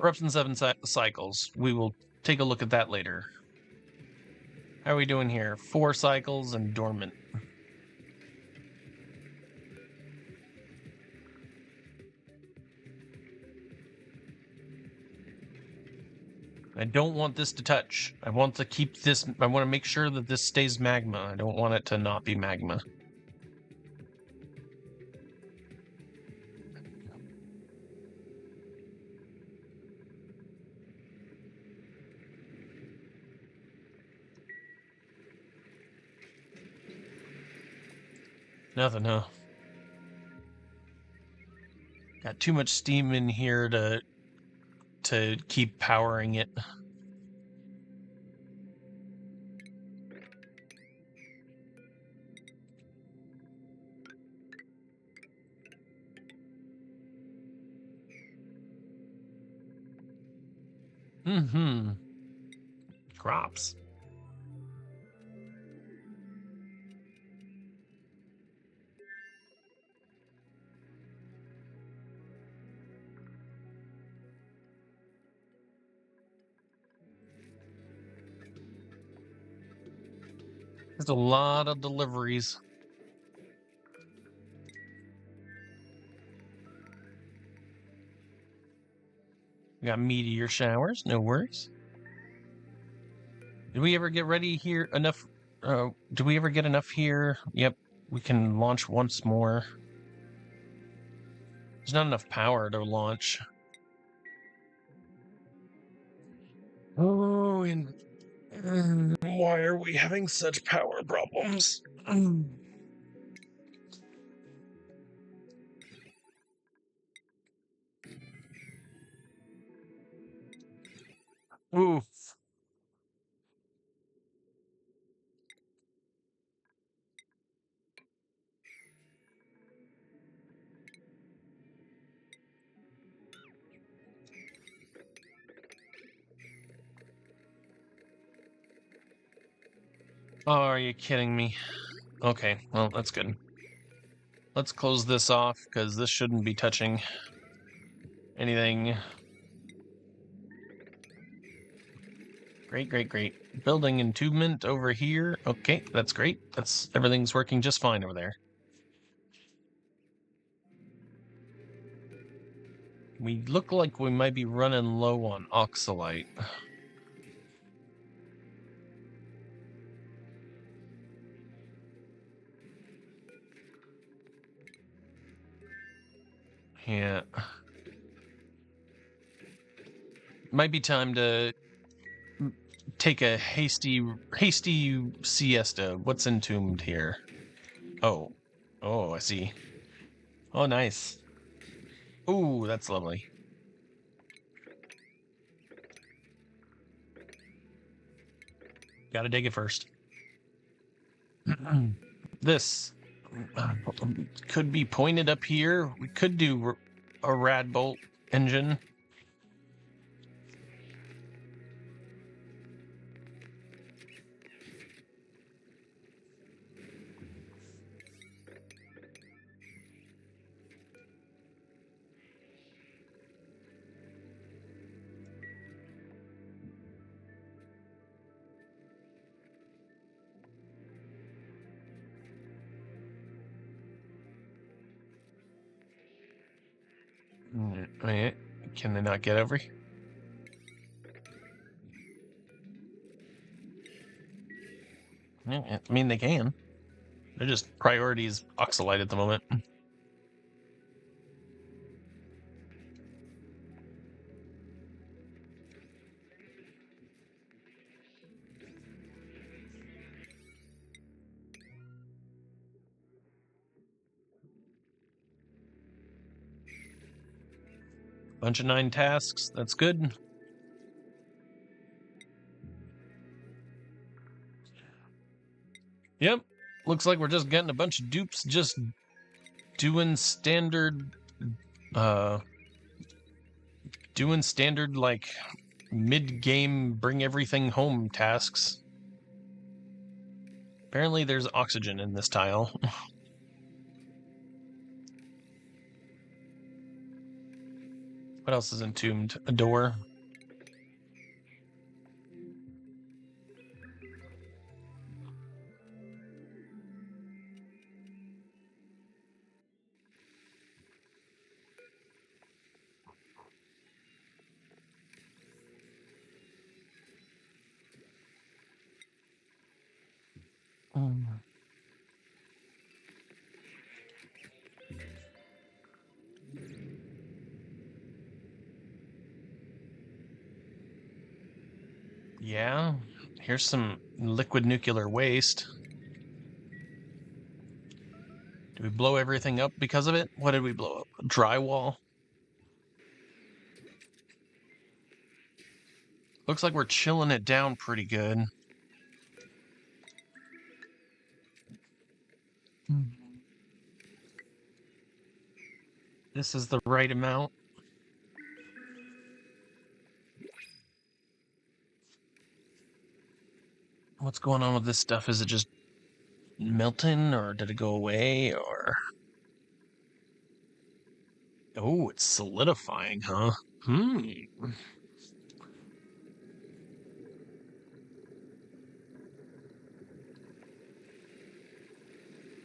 Speaker 1: Eruption 7 cycles. We will take a look at that later. How are we doing here? 4 cycles and dormant. I don't want this to touch. I want to keep this. I want to make sure that this stays magma. I don't want it to not be magma. Nothing, huh? Got too much steam in here to keep powering it. Mm-hmm. Crops. There's a lot of deliveries. We got meteor showers, no worries. Did we ever get ready here enough? Do we ever get enough here? Yep, we can launch once more. There's not enough power to launch. Oh, and why are we having such power problems? Oof. Oh, are you kidding me? Okay, well, that's good. Let's close this off, because this shouldn't be touching anything. Great, great, great. Building entombment over here. Okay, that's great. Everything's working just fine over there. We look like we might be running low on oxalite. Yeah. Might be time to take a hasty siesta. What's entombed here? Oh. Oh, I see. Oh, nice. Ooh, that's lovely. Gotta dig it first. This could be pointed up here. We could do a rad bolt engine. Wait, can they not get over here? Yeah, I mean, they can. They're just priorities oxalite at the moment. Bunch of 9 tasks. That's good. Yep. Looks like we're just getting a bunch of dupes just doing standard, uh, like mid-game bring everything home tasks. Apparently there's oxygen in this tile. What else is entombed? A door. Yeah, here's some liquid nuclear waste. Do we blow everything up because of it? What did we blow up? Drywall? Looks like we're chilling it down pretty good. This is the right amount. What's going on with this stuff? Is it just melting, or did it go away, or... Oh, it's solidifying, huh?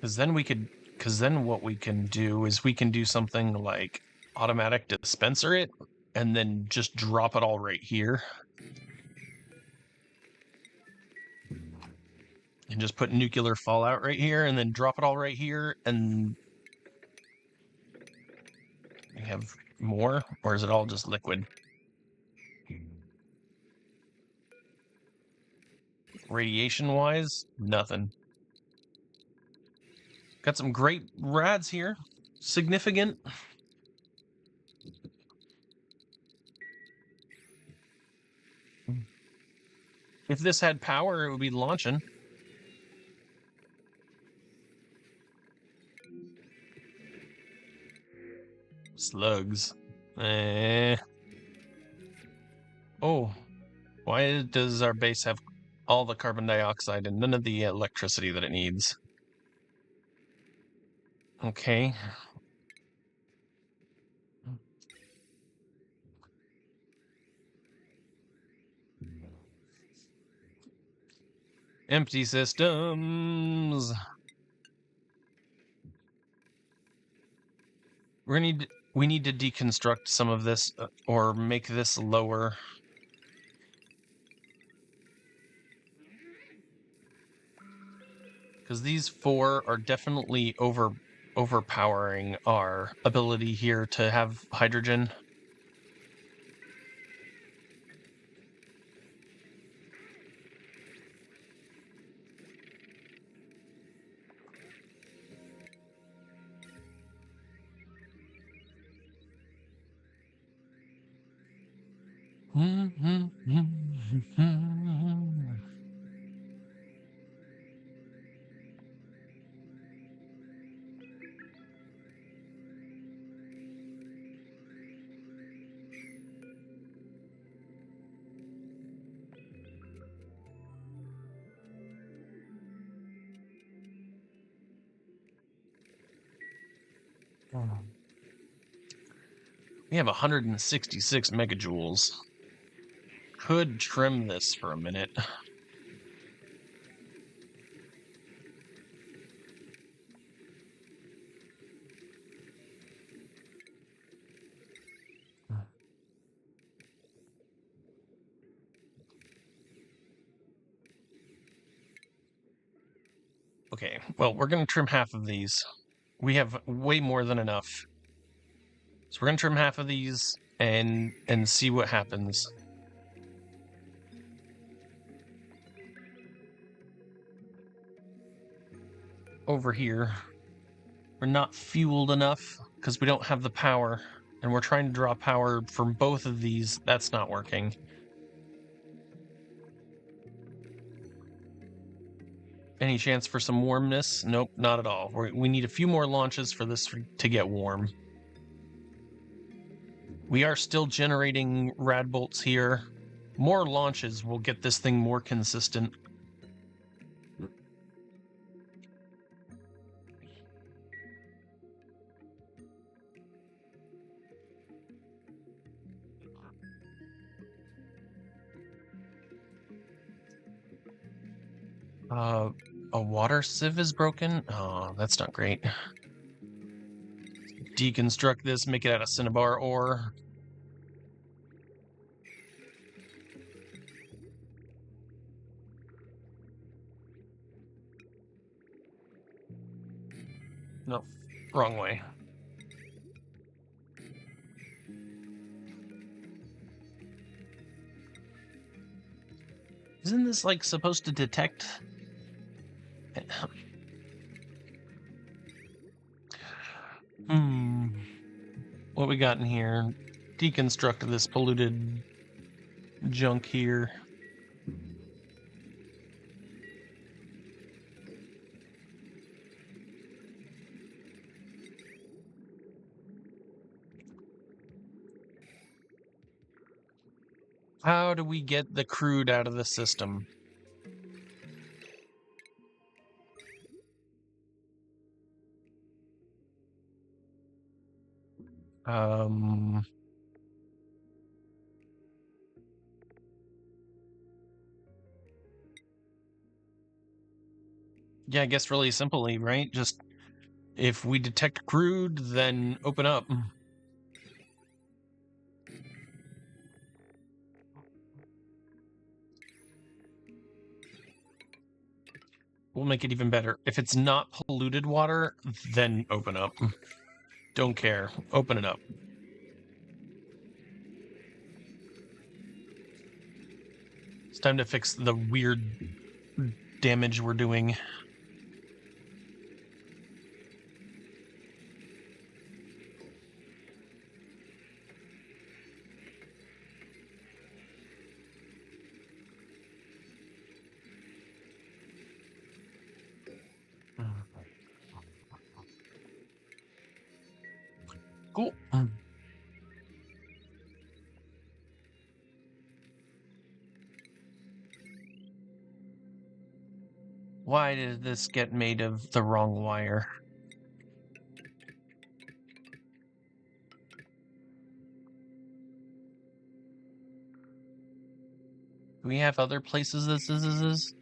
Speaker 1: Because then what we can do is we can do something like automatic dispenser it, and then just drop it all right here. And just put nuclear fallout right here, and then drop it all right here, and we have more, or is it all just liquid? Radiation-wise, nothing. Got some great rads here. Significant. If this had power, it would be launching. Slugs. Oh, why does our base have all the carbon dioxide and none of the electricity that it needs? Okay. Empty systems. We need to deconstruct some of this, or make this lower. Because these four are definitely overpowering our ability here to have hydrogen. We have 166 megajoules. Could trim this for a minute. Okay, well, we're going to trim half of these. We have way more than enough. So we're going to trim half of these and see what happens. Over here, we're not fueled enough because we don't have the power, and we're trying to draw power from both of these. That's not working. Any chance for some warmness? Nope, not at all. We need a few more launches for this to get warm. We are still generating rad bolts here. More launches will get this thing more consistent. A water sieve is broken? Oh, that's not great. Deconstruct this, make it out of cinnabar ore. No, wrong way. Isn't this, like, supposed to detect... What we got in here? Deconstruct this polluted junk here. How do we get the crude out of the system? Yeah, I guess really simply, right? Just if we detect crude, then open up. We'll make it even better. If it's not polluted water, then open up. Don't care. Open it up. It's time to fix the weird damage we're doing. Cool. Why did this get made of the wrong wire? Do we have other places this is?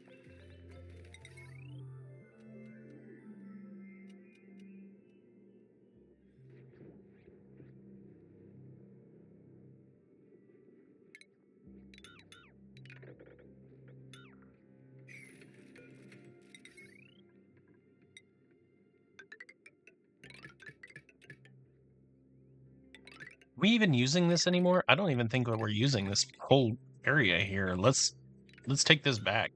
Speaker 1: We even using this anymore? I don't even think that we're using this whole area here. Let's take this back.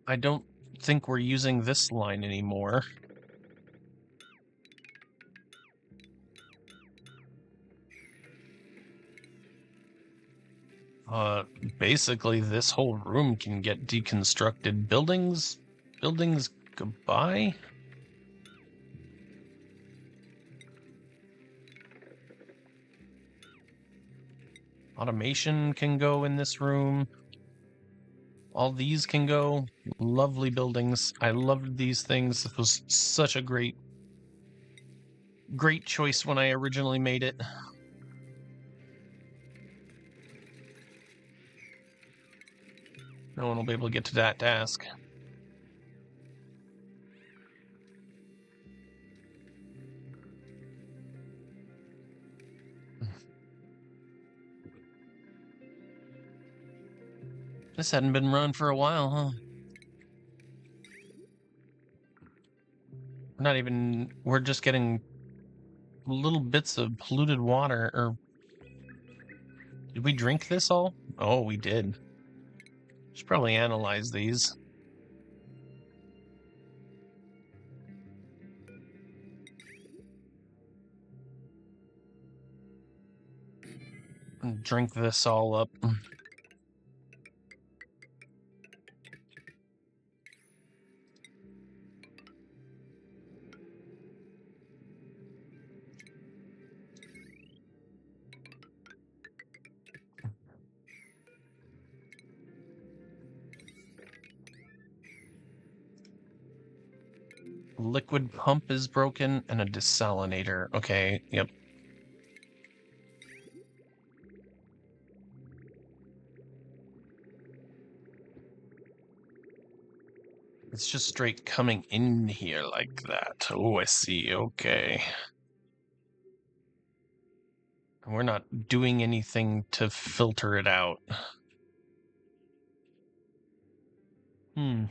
Speaker 1: I don't think we're using this line anymore. Basically this whole room can get deconstructed. Buildings, goodbye. Automation can go in this room. All these can go. Lovely buildings. I loved these things. This was such a great choice when I originally made it. No one will be able to get to that task. This hadn't been run for a while, huh? We're just getting little bits of polluted water. Or did we drink this all? Oh, we did. Should probably analyze these. Drink this all up. Liquid pump is broken and a desalinator. Okay, yep. It's just straight coming in here like that. Oh, I see. Okay. We're not doing anything to filter it out. Hmm.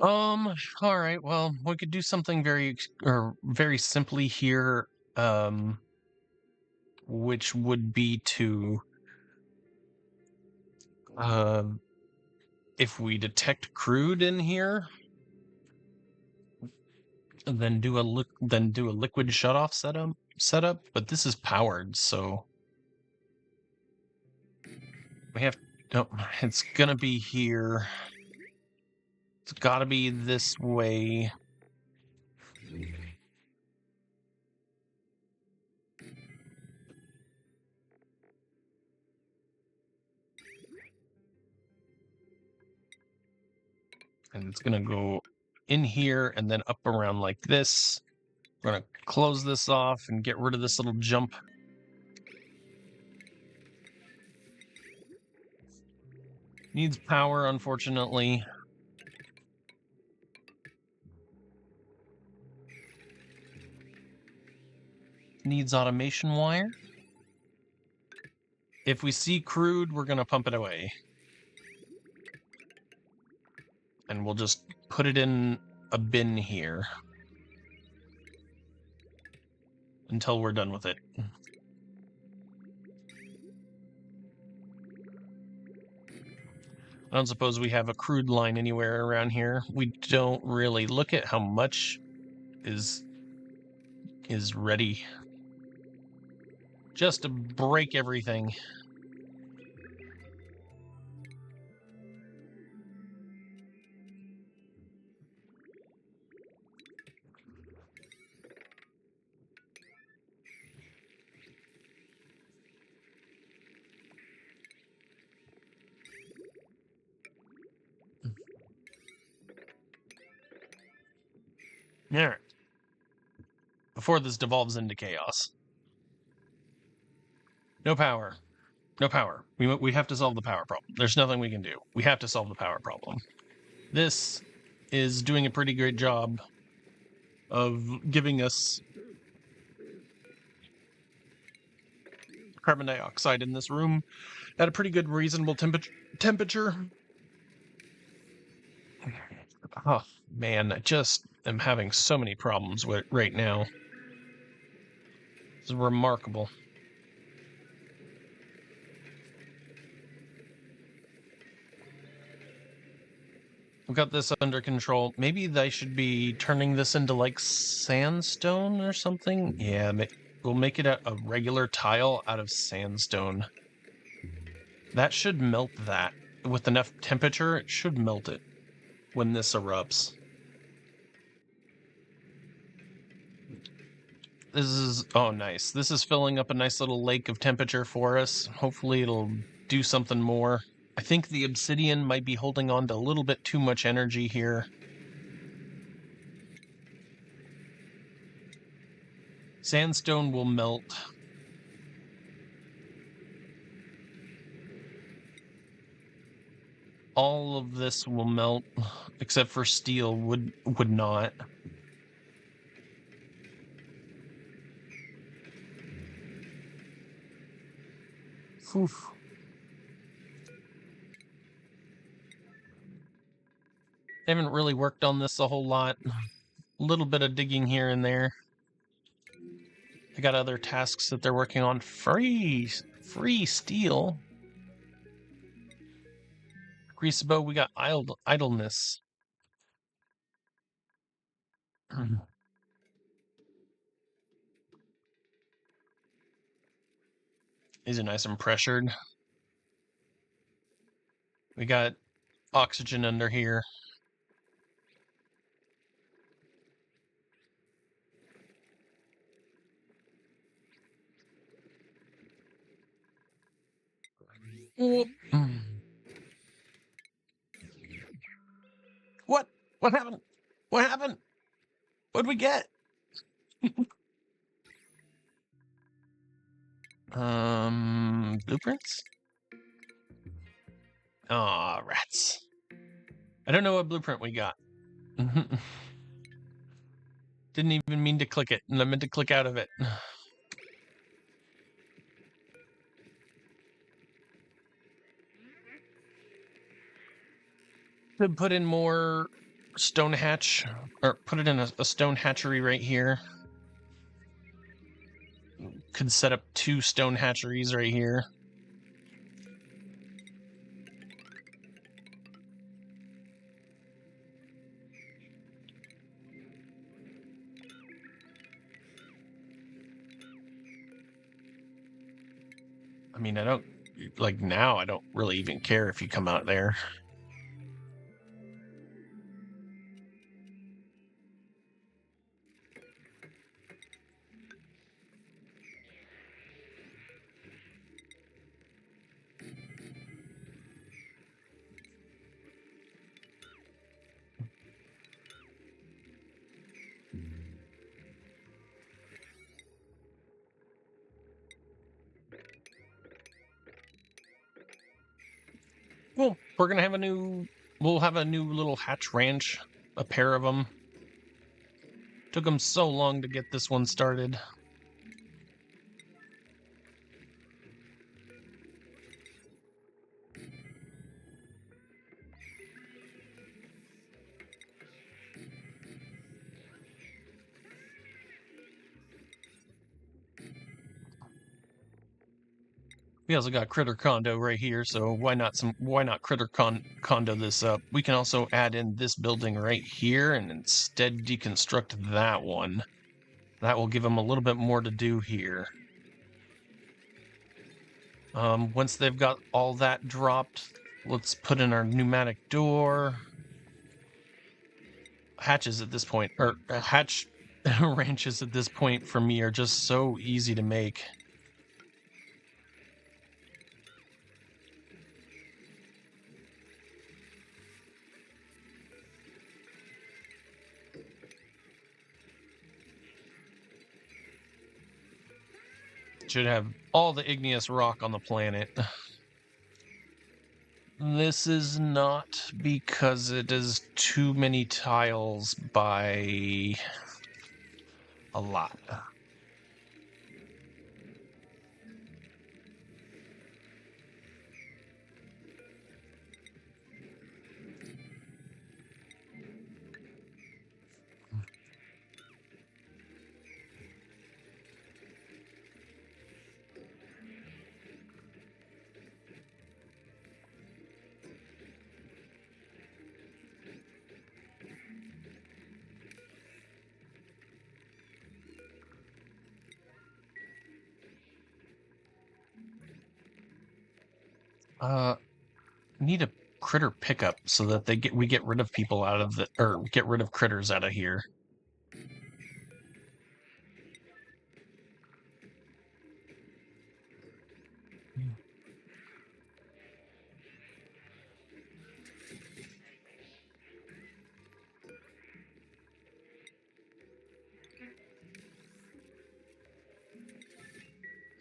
Speaker 1: All right. Well, we could do something very simply here, which would be to, uh, if we detect crude in here, then do a liquid shutoff setup. But this is powered, so we have. No, it's gonna be here. It's gotta be this way. And it's gonna go in here and then up around like this. We're gonna close this off and get rid of this little jump. Needs power, unfortunately. Needs automation wire. If we see crude, we're gonna pump it away. And we'll just put it in a bin here until we're done with it. I don't suppose we have a crude line anywhere around here. We don't really. Look at how much is ready just to break everything. All right. Before this devolves into chaos. No power. No power. We have to solve the power problem. There's nothing we can do. We have to solve the power problem. This is doing a pretty great job of giving us carbon dioxide in this room at a pretty good reasonable temperature. Oh man, I just am having so many problems with it right now. It's remarkable. We've got this under control. Maybe they should be turning this into like sandstone or something. Yeah, we'll make it a regular tile out of sandstone. That should melt that. With enough temperature, it should melt it when this erupts. This is, oh nice. This is filling up a nice little lake of temperature for us. Hopefully it'll do something more. I think the obsidian might be holding on to a little bit too much energy here. Sandstone will melt. All of this will melt, except for steel would not. Oof. I haven't really worked on this a whole lot. A little bit of digging here and there. I got other tasks that they're working on. Free steel. Greasebo, we got idleness. These are nice and pressured. We got oxygen under here. What? What happened? What happened? What'd we get? Blueprints? Aw, rats. I don't know what blueprint we got. Didn't even mean to click it, and I meant to click out of it. Could put in more stone hatch, or put it in a stone hatchery right here. Could set up 2 stone hatcheries right here. I mean, I don't, like, now I don't really even care if you come out there. Well, we're gonna have we'll have a new little hatch ranch, a pair of them. Took them so long to get this one started. We also got critter condo right here, so why not critter condo this up? We can also add in this building right here and instead deconstruct that one. That will give them a little bit more to do here. Once they've got all that dropped, let's put in our pneumatic door. Hatches at this point, or hatch ranches at this point for me are just so easy to make. Should have all the igneous rock on the planet. This is not because it is too many tiles by a lot. Need a critter pickup so that we get rid of people out of or get rid of critters out of here.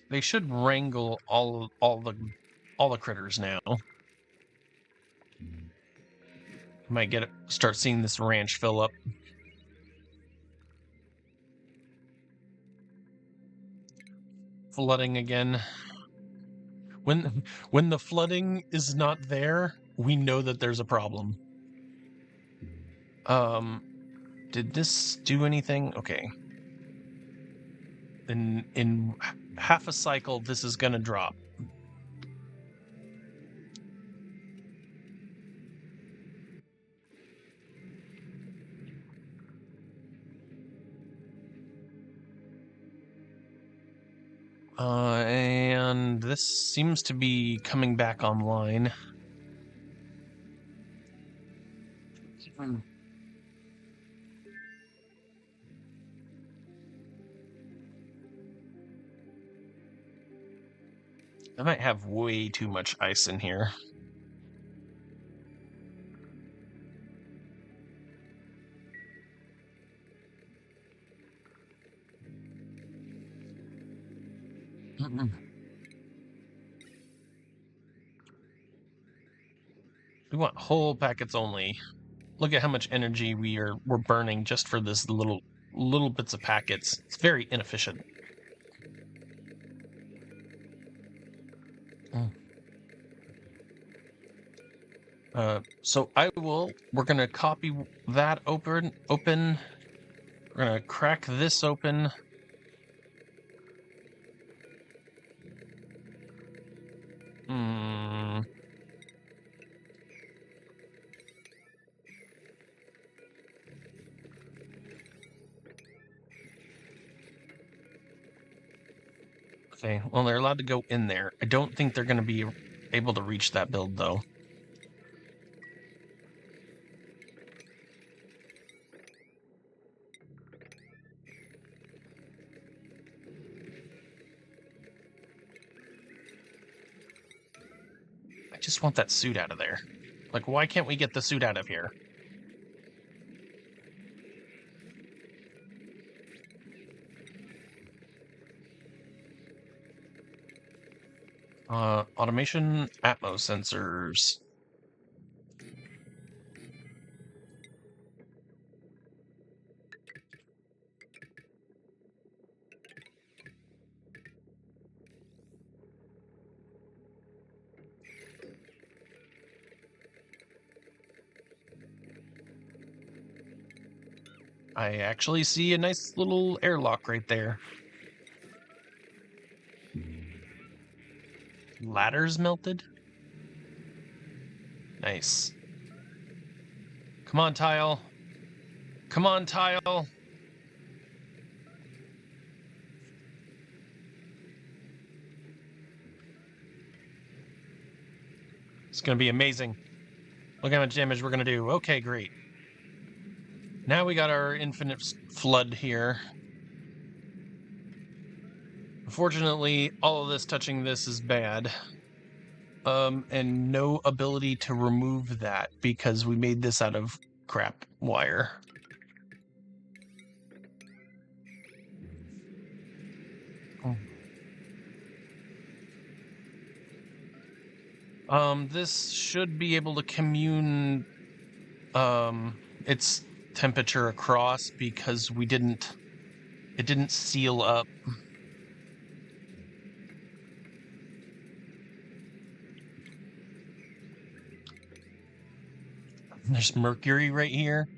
Speaker 1: They should wrangle all the critters now. Might start seeing this ranch fill up. Flooding again. When the flooding is not there, we know that there's a problem. Did this do anything? Okay. In half a cycle, this is gonna drop. And this seems to be coming back online. I might have way too much ice in here. We want whole packets only. Look at how much energy we're burning just for this little bits of packets. It's very inefficient. So we're gonna copy that open. We're gonna crack this open. Okay, well, they're allowed to go in there. I don't think they're gonna be able to reach that build, though. I just want that suit out of there. Like, why can't we get the suit out of here? Automation Atmos sensors. I actually see a nice little airlock right there. Ladders melted? Nice. Come on, tile. Come on, tile. It's going to be amazing. Look how much damage we're going to do. Okay, great. Now we got our infinite flood here. Unfortunately, all of this touching this is bad. And no ability to remove that because we made this out of crap wire. This should be able to commune its temperature across because it didn't seal up. There's mercury right here.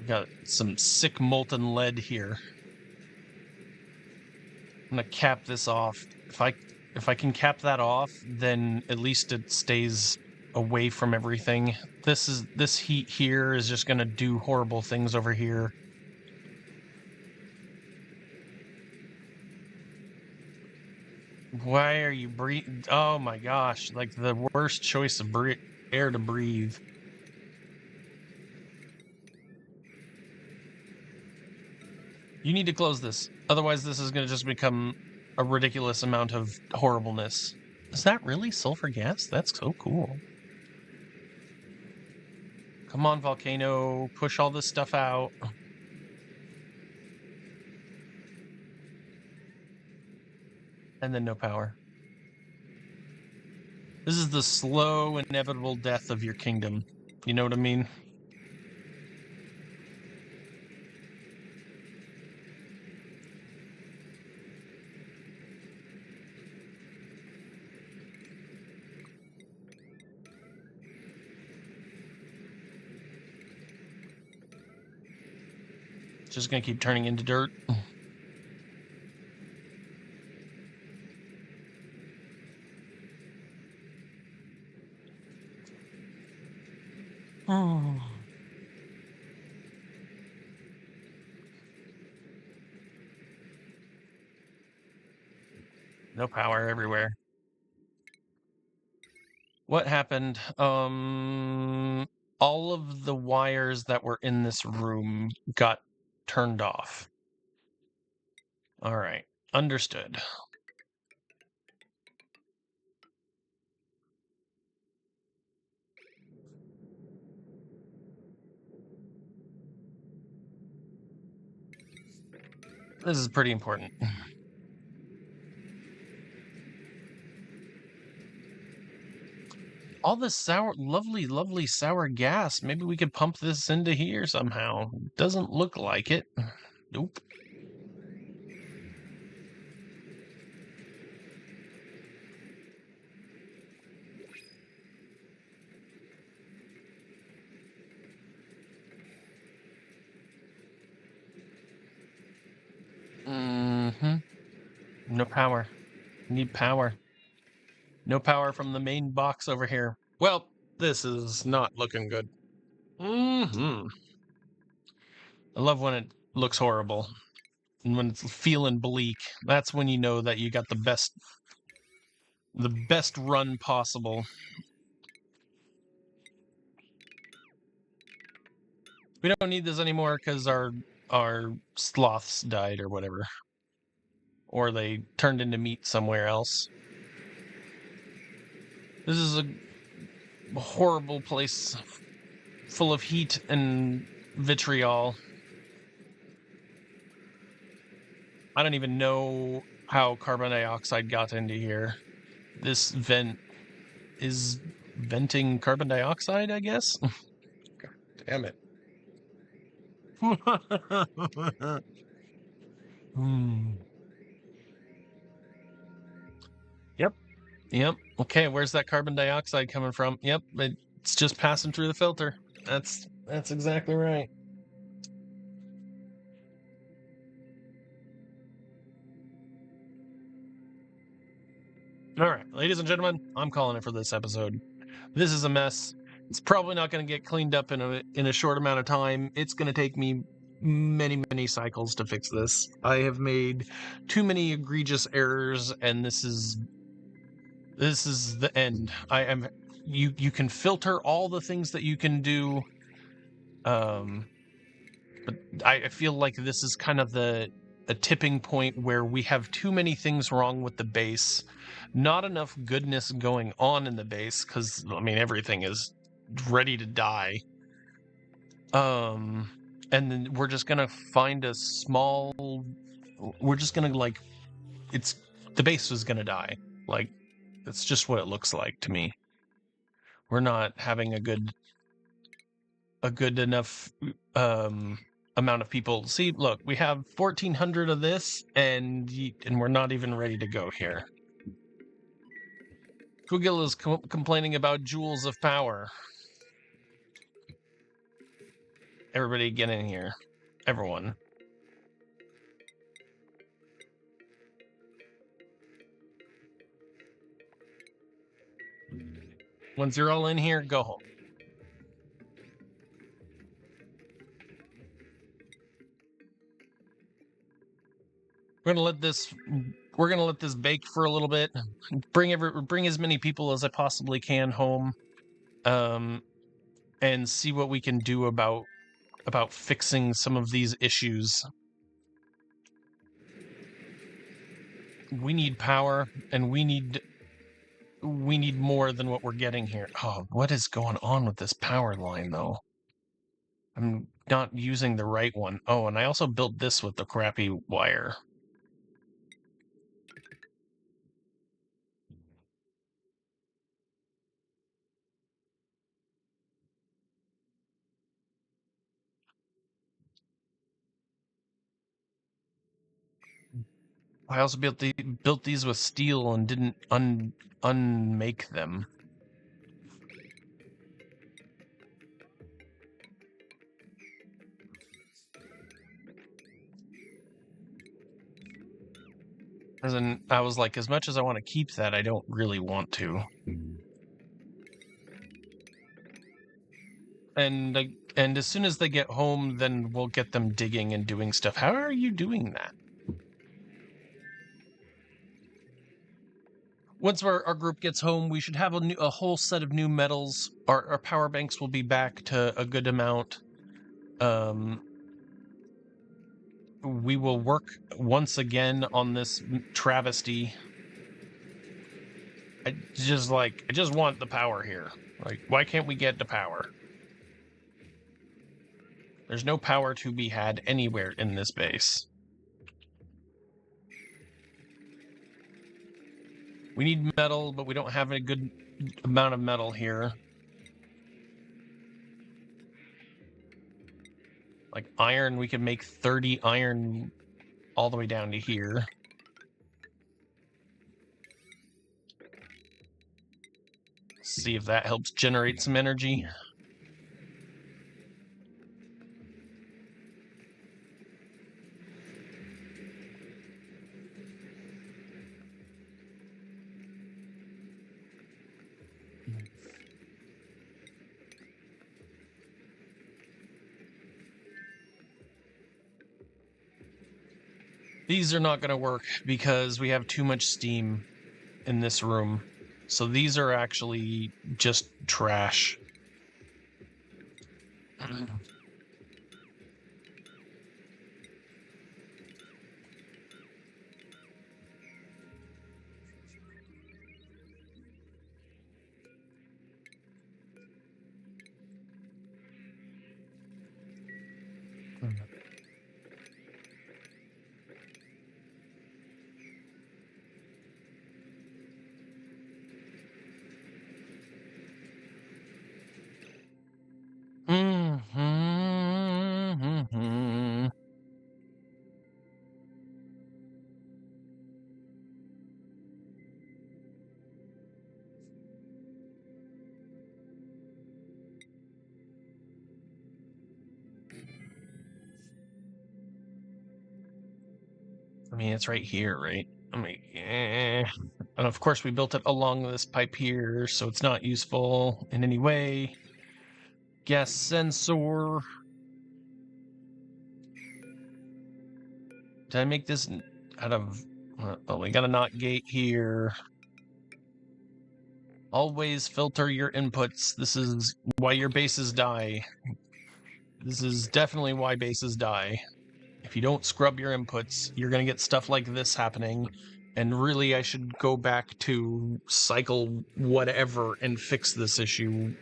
Speaker 1: Got some sick molten lead here. I'm gonna cap this off. If I can cap that off, then at least it stays away from everything. This heat here is just gonna do horrible things over here. Why are you breathing? Oh my gosh, like the worst choice of air to breathe. You need to close this. Otherwise, this is going to just become a ridiculous amount of horribleness. Is that really sulfur gas? That's so cool. Come on, volcano. Push all this stuff out. And then no power. This is the slow, inevitable death of your kingdom. You know what I mean? Just gonna keep turning into dirt. No power everywhere. What happened? All of the wires that were in this room got turned off. All right, understood. This is pretty important. All this sour, lovely sour gas. Maybe we could pump this into here somehow. Doesn't look like it. Nope. Mm-hmm. No power. Need power. No power from the main box over here. Well, this is not looking good. Mm-hmm. I love when it looks horrible. And when it's feeling bleak. That's when you know that you got the best run possible. We don't need this anymore because our sloths died or whatever. Or they turned into meat somewhere else. This is a horrible place full of heat and vitriol. I don't even know how carbon dioxide got into here. This vent is venting carbon dioxide, I guess? God damn it. Hmm. Yep. Yep. Okay, where's that carbon dioxide coming from? Yep, it's just passing through the filter. That's exactly right. All right, ladies and gentlemen, I'm calling it for this episode. This is a mess. It's probably not going to get cleaned up in a short amount of time. It's going to take me many cycles to fix this. I have made too many egregious errors, and this is the end. I am you can filter all the things that you can do, but I feel like this is kind of a tipping point where we have too many things wrong with the base, not enough goodness going on in the base, because I mean everything is ready to die. And then we're just gonna find a small. We're just gonna like, it's the base is gonna die. Like, that's just what it looks like to me. We're not having a good enough amount of people. See, look, we have 1,400 of this, and we're not even ready to go here. Google is complaining about joules of power. Everybody get in here. Everyone. Once you're all in here, go home. We're gonna let this bake for a little bit. Bring as many people as I possibly can home, and see what we can do about fixing some of these issues. We need power, and we need more than what we're getting here. Oh, what is going on with this power line, though? I'm not using the right one. Oh, and I also built this with the crappy wire. I also built these with steel and didn't unmake them. As in, I was like, as much as I want to keep that, I don't really want to. And as soon as they get home, then we'll get them digging and doing stuff. How are you doing that? once our group gets home, we should have a whole set of new metals. Our power banks will be back to a good amount. We will work once again on this travesty. I just want the power here. Like, why can't we get the power? There's no power to be had anywhere in this base. We need metal, but we don't have a good amount of metal here. Like iron, we can make 30 iron all the way down to here. See if that helps generate some energy. These are not going to work because we have too much steam in this room. So these are actually just trash. I mean, it's right here, right? I mean, and of course we built it along this pipe here, so it's not useful in any way. Gas sensor. Did I make this out of... Well, we got a NOT gate here. Always filter your inputs. This is why your bases die. This is definitely why bases die. If you don't scrub your inputs, you're going to get stuff like this happening. And really, I should go back to cycle whatever and fix this issue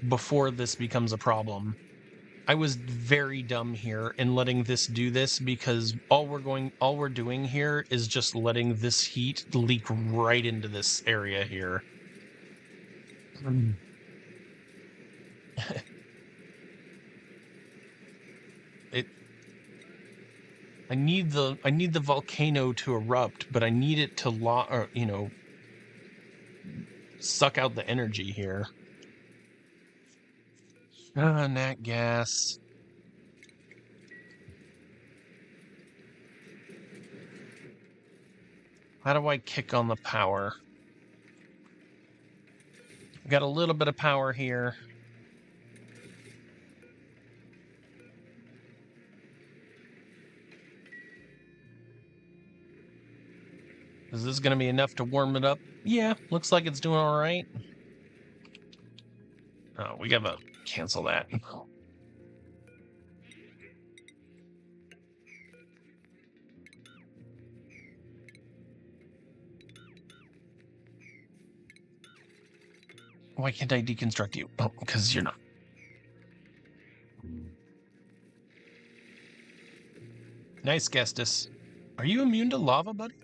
Speaker 1: before this becomes a problem. I was very dumb here in letting this do this because all we're doing here is just letting this heat leak right into this area here. I need the volcano to erupt, but I need it to suck out the energy here. Nat gas. How do I kick on the power? Got a little bit of power here. Is this going to be enough to warm it up? Yeah, looks like it's doing all right. Oh, we gotta cancel that. Why can't I deconstruct you? Oh, because you're not. Nice, Gestus. Are you immune to lava, buddy?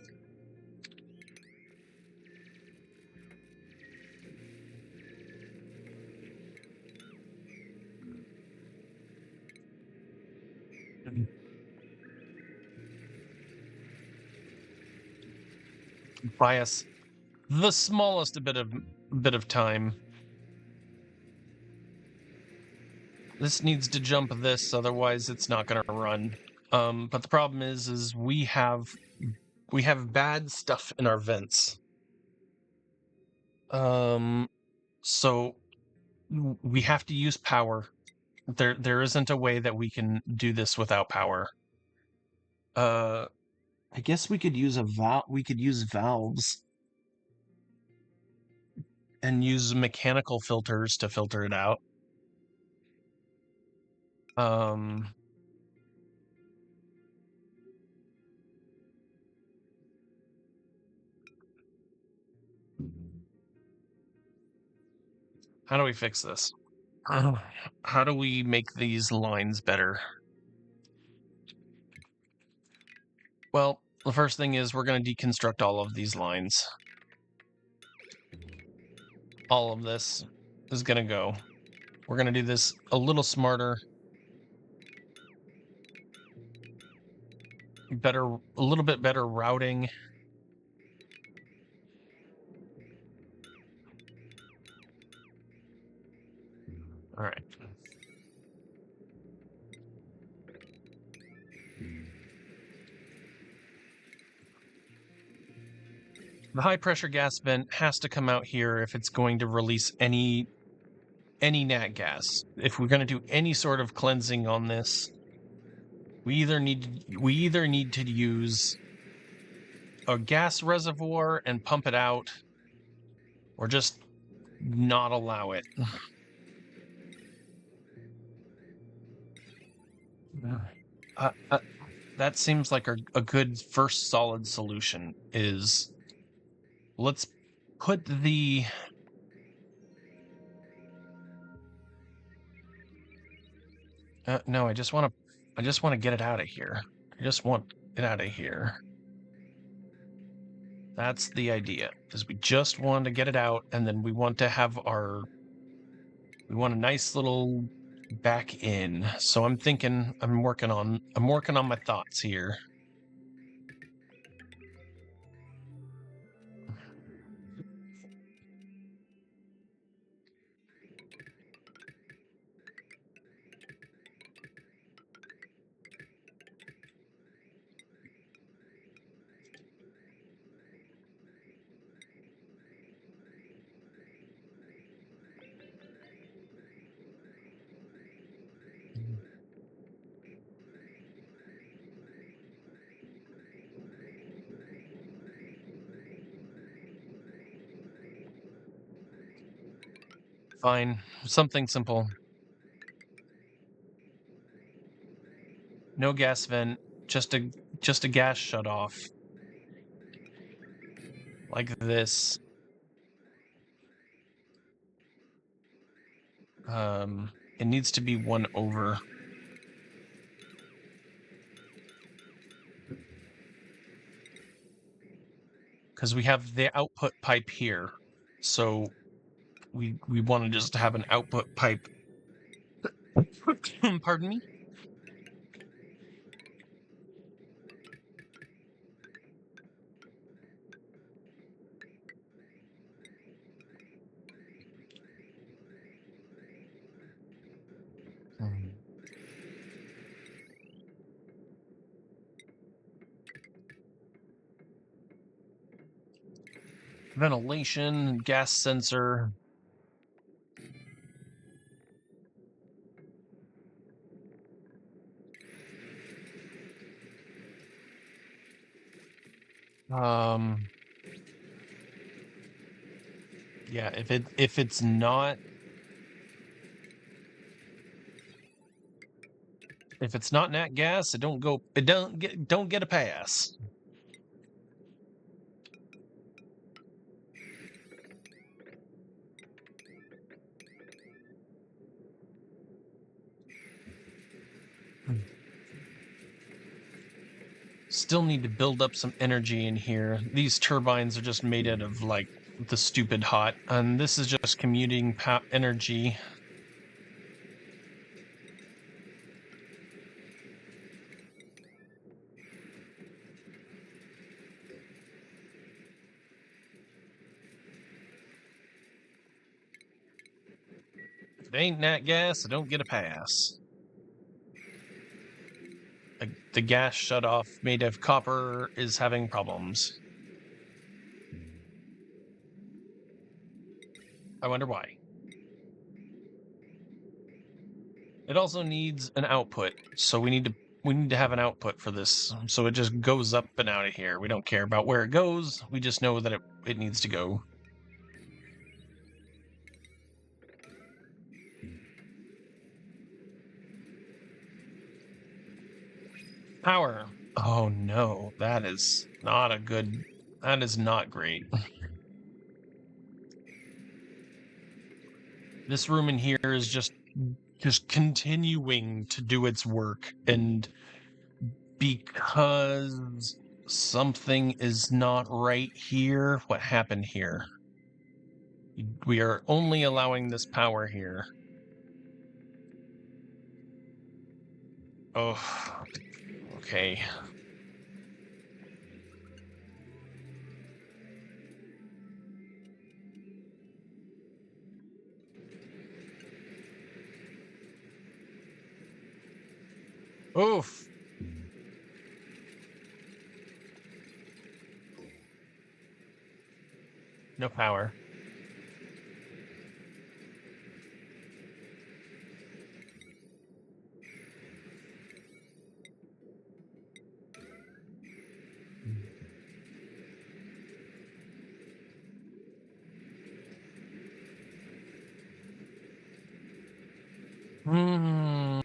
Speaker 1: Buy us the smallest bit of time. This needs to jump this, otherwise it's not going to run. But the problem is we have bad stuff in our vents. So we have to use power. There isn't a way that we can do this without power. I guess we could use we could use valves. and use mechanical filters to filter it out. How do we fix this? How do we make these lines better? Well, the first thing is we're going to deconstruct all of these lines. All of this is going to go. We're going to do this a little smarter. A little bit better routing. All right. The high pressure gas vent has to come out here if it's going to release any nat gas. If we're going to do any sort of cleansing on this, we either need to use a gas reservoir and pump it out, or just not allow it. That seems like a good first solid solution is let's put the no, I just want to get it out of here. I just want it out of here. That's the idea. Is we just want to get it out, and then we want to have we want a nice little back in. So I'm thinking I'm working on my thoughts here. Fine, something simple. No gas vent, just a gas shut off. Like this. It needs to be one over. Because we have the output pipe here. So we want to just have an output pipe. Pardon me? Ventilation, gas sensor. Yeah, if it's not nat gas, it don't get a pass. Still need to build up some energy in here. These turbines are just made out of like the stupid hot, and this is just commuting energy. If it ain't nat gas, I don't get a pass. The gas shutoff made of copper is having problems. I wonder why. It also needs an output, so we need to have an output for this, so it just goes up and out of here. We don't care about where it goes, we just know that it needs to go. Power. Oh no, that is not a good. That is not great. This room in here is just continuing to do its work, and because something is not right here, what happened here? We are only allowing this power here. Oh, okay. Oof. No power. Hmm.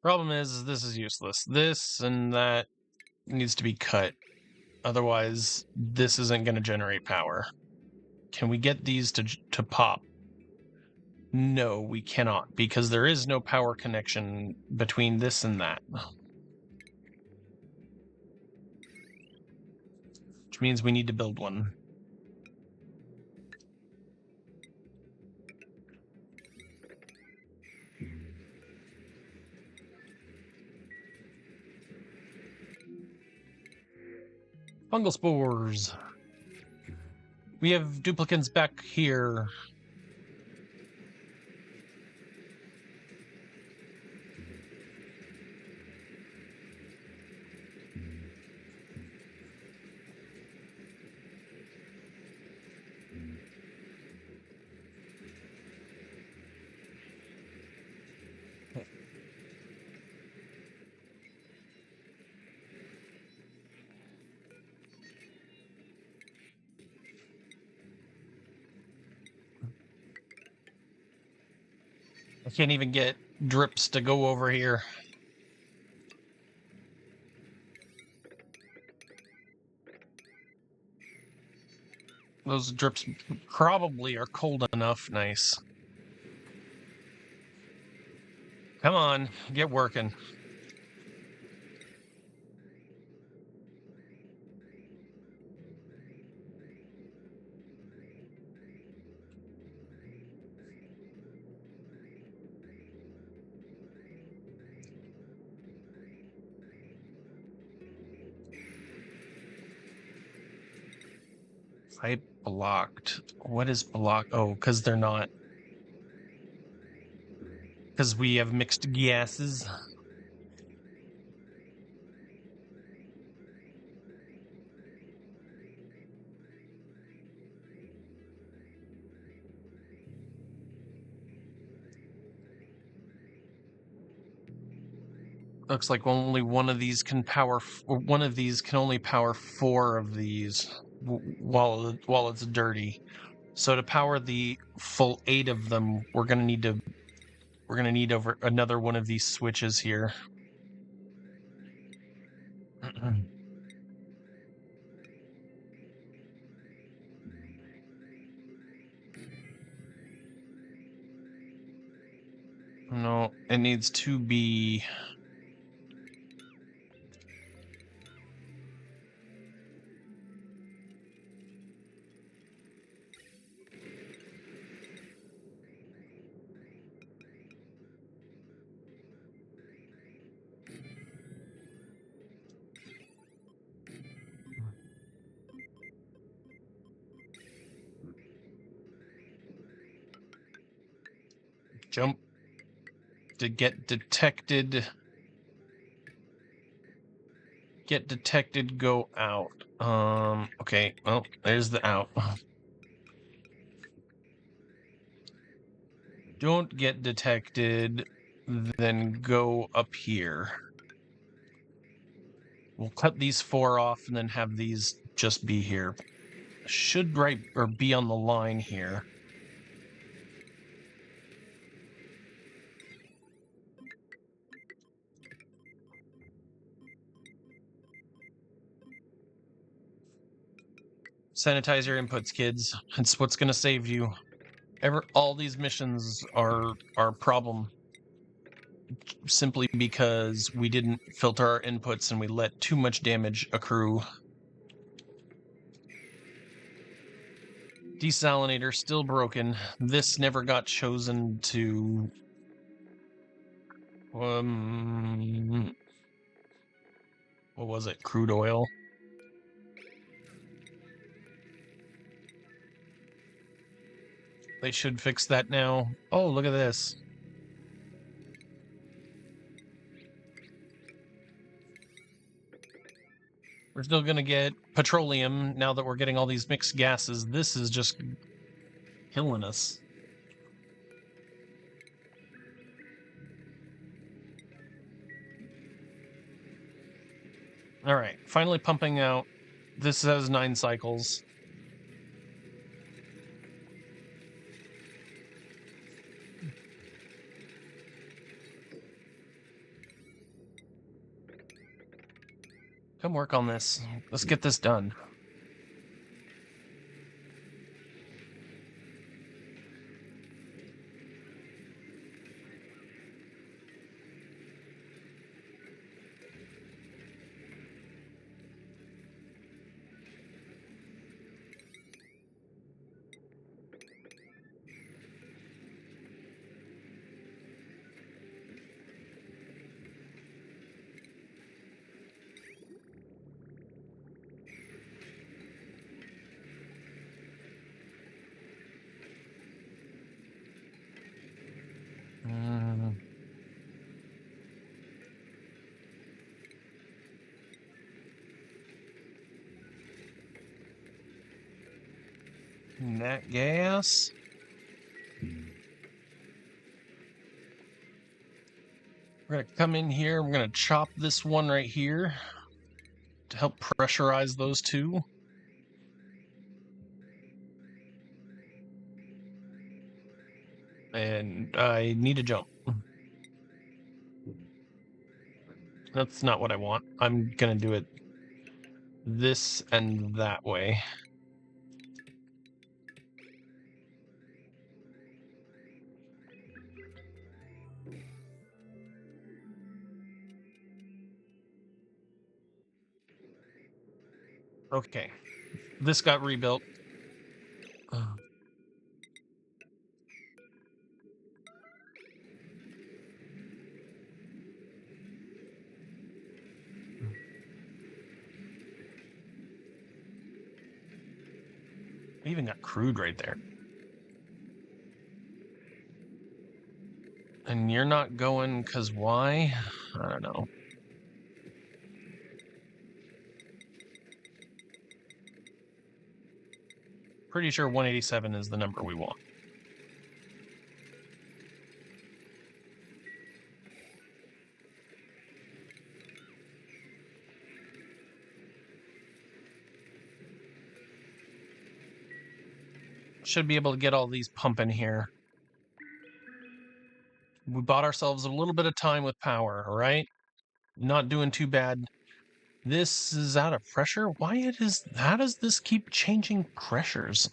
Speaker 1: Problem is, this is useless. This and that needs to be cut. Otherwise, this isn't going to generate power. Can we get these to pop? No, we cannot, because there is no power connection between this and that. Which means we need to build one. Fungal spores. We have duplicants back here. I can't even get drips to go over here. Those drips probably are cold enough. Nice. Come on, get working. Pipe blocked. What is blocked? Oh, because they're not. Because we have mixed gases. Looks like only one of these can power. One of these can only power 4 of these while it's dirty. So to power the full 8 of them, we're gonna need over another one of these switches here. No, it needs to be. Jump to get detected. Get detected, go out. Okay, well, there's the out. Don't get detected, then go up here. We'll cut these 4 off and then have these just be here. Should be on the line here. Sanitize your inputs, kids. It's what's gonna save you. All these missions are our problem simply because we didn't filter our inputs and we let too much damage accrue. Desalinator still broken. This never got chosen to... what was it? Crude oil? They should fix that now. Oh, look at this. We're still gonna get petroleum now that we're getting all these mixed gases. This is just killing us. All right, finally pumping out. This has 9 cycles. Come work on this. Let's get this done. Nat gas. We're gonna come in here. We're gonna chop this one right here to help pressurize those two. And I need a jump. That's not what I want. I'm gonna do it this and that way. Okay. This got rebuilt. We even got crude right there. And you're not going because why? I don't know. Pretty sure 187 is the number we want. Should be able to get all these pumping here. We bought ourselves a little bit of time with power, all right? Not doing too bad. This is out of pressure? How does this keep changing pressures?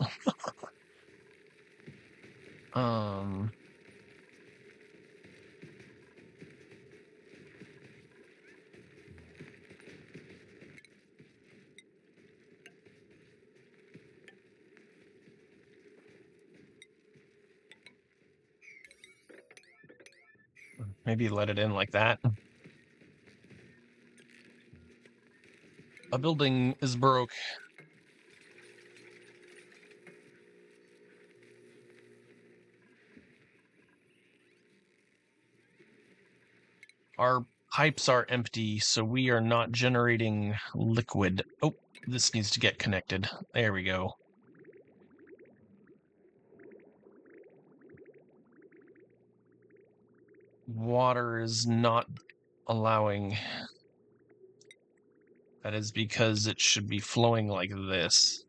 Speaker 1: Maybe let it in like that. A building is broke. Our pipes are empty, so we are not generating liquid. Oh, this needs to get connected. There we go. Water is not allowing. That is because it should be flowing like this.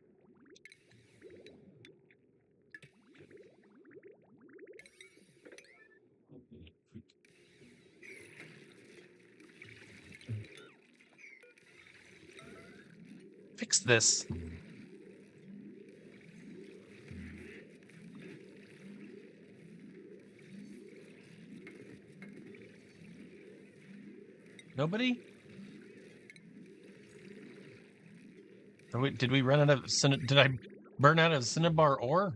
Speaker 1: Fix this. Nobody? Did we run out of did I burn out of cinnabar ore?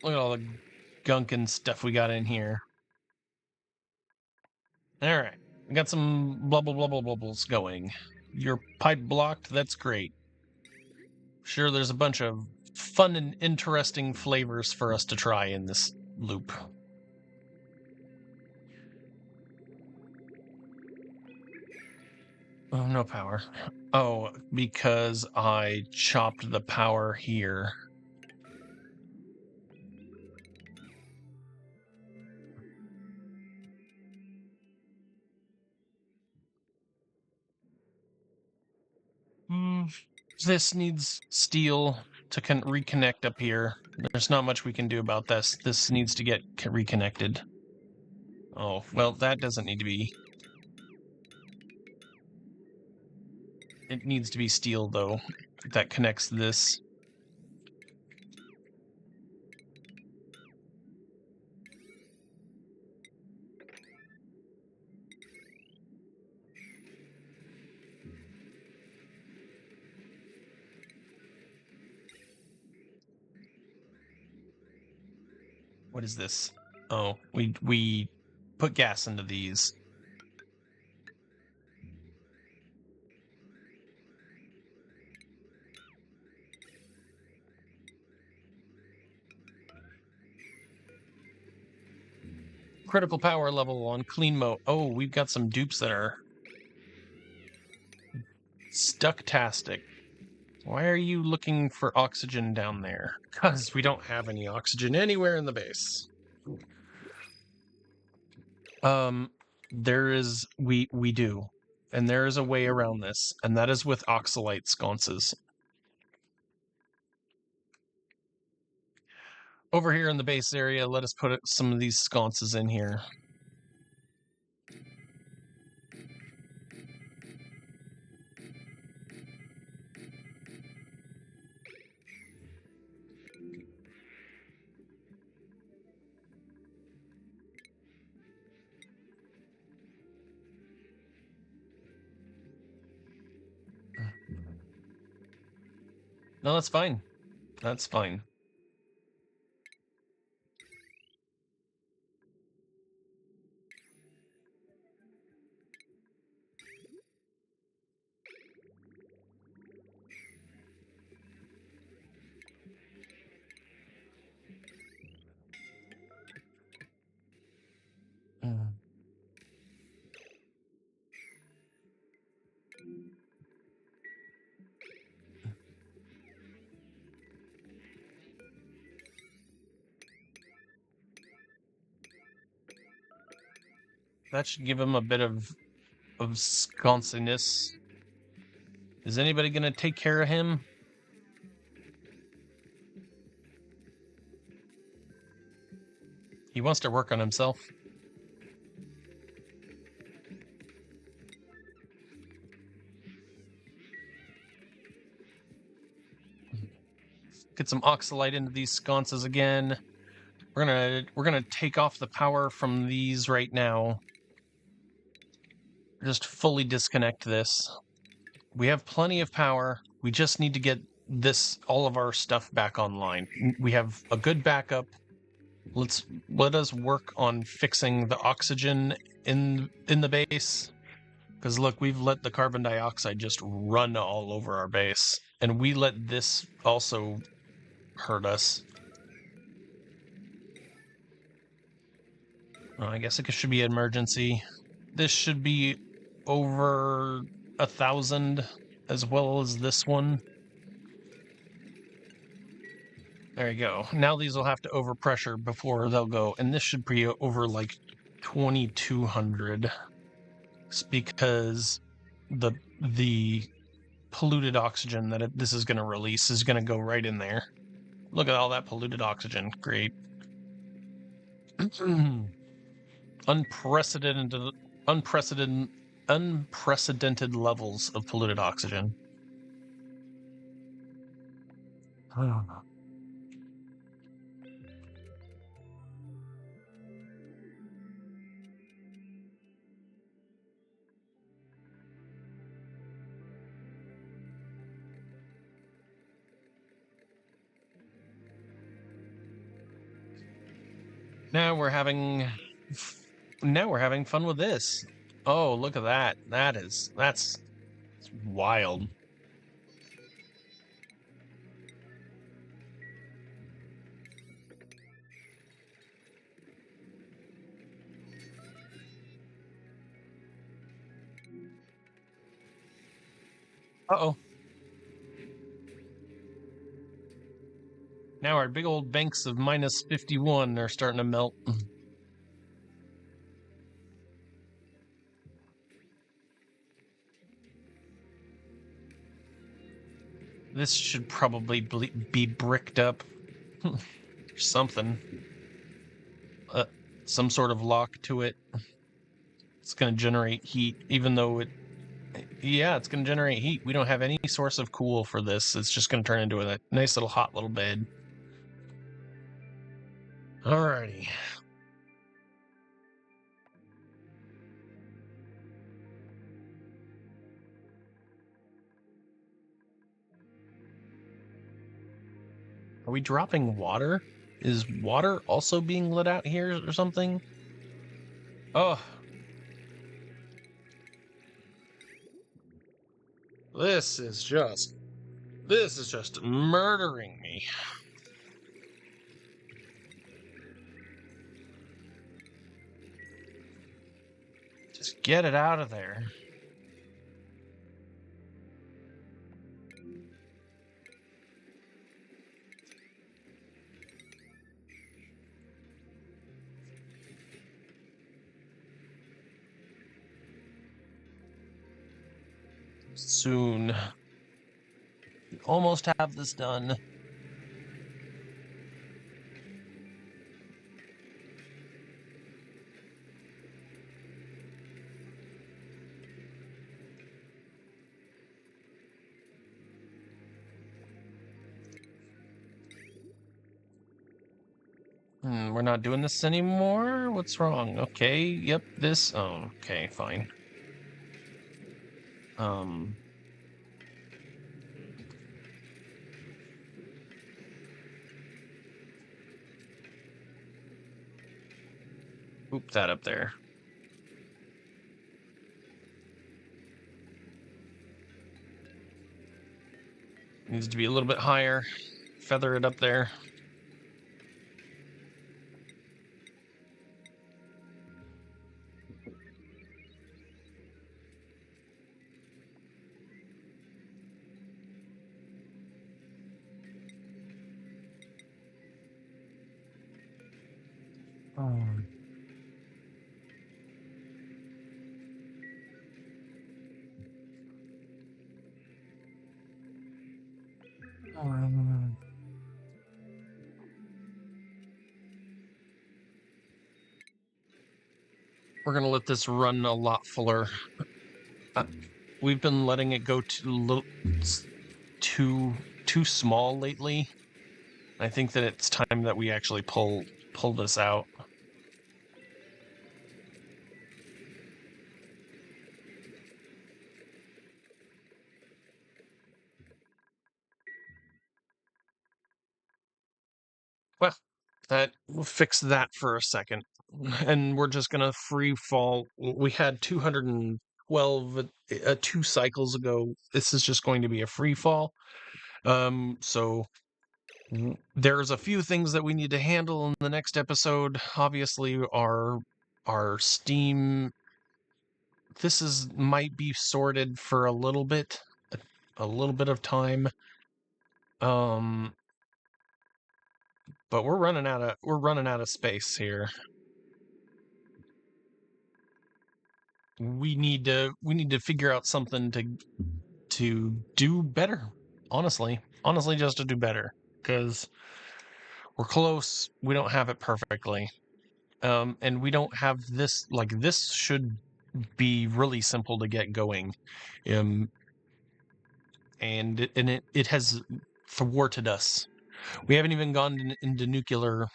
Speaker 1: Look at all the gunk and stuff we got in here. All right, we got some bubbles going. Your pipe blocked. That's great. Sure, there's a bunch of fun and interesting flavors for us to try in this loop. Oh, no power. Oh, because I chopped the power here. This needs steel to reconnect up here. There's not much we can do about this. This needs to get reconnected. Oh, well, that doesn't need to be. It needs to be steel, though, that connects this. What is this? Oh, we put gas into these. Critical power level on clean mode. Oh, we've got some dupes that are stuck-tastic. Why are you looking for oxygen down there? Because we don't have any oxygen anywhere in the base. There is we do. And there is a way around this, and that is with oxalite sconces. Over here in the base area, let us put some of these sconces in here. No, that's fine. That's fine. That should give him a bit of sconciness. Is anybody gonna take care of him? He wants to work on himself. Get some oxalite into these sconces again. We're gonna take off the power from these right now. Just fully disconnect this. We have plenty of power. We just need to get all of our stuff back online. We have a good backup. Let us work on fixing the oxygen in the base. Because look, we've let the carbon dioxide just run all over our base. And we let this also hurt us. I guess it should be emergency. This should be over 1,000 as well as this one. There you go. Now these will have to overpressure before they'll go. And this should be over like 2,200. It's because the polluted oxygen that this is going to release is going to go right in there. Look at all that polluted oxygen. Great. unprecedented, unprecedented, unprecedented levels of polluted oxygen. Now we're having fun with this. Oh, look at that. That's wild. Uh-oh. Now our big old banks of minus 51 are starting to melt. This should probably be bricked up. Something. Uh, some sort of lock to it. It's going to generate heat, even though it... Yeah, it's going to generate heat. We don't have any source of cool for this. It's just going to turn into a nice little hot little bed. Alrighty. Are we dropping water? Is water also being let out here or something? Oh. This is just murdering me. Just get it out of there. Soon. Almost have this done. We're not doing this anymore? What's wrong? Okay, yep, this... Oh, okay, fine. Oop that up there. Needs to be a little bit higher. Feather it up there. We're gonna let this run a lot fuller. We've been letting it go too small lately. I think that it's time that we actually pull this out. Well, we'll fix that for a second. And we're just gonna free fall. We had 212 2 cycles ago. This is just going to be a free fall. So there's a few things that we need to handle in the next episode. Obviously, our Steam. Might be sorted for a little bit of time. But we're running out of space here. We need to figure out something to do better. Honestly, just to do better, because we're close. We don't have it perfectly. And we don't have this, like, this should be really simple to get going. Um, and it has thwarted us. We haven't even gone into nuclear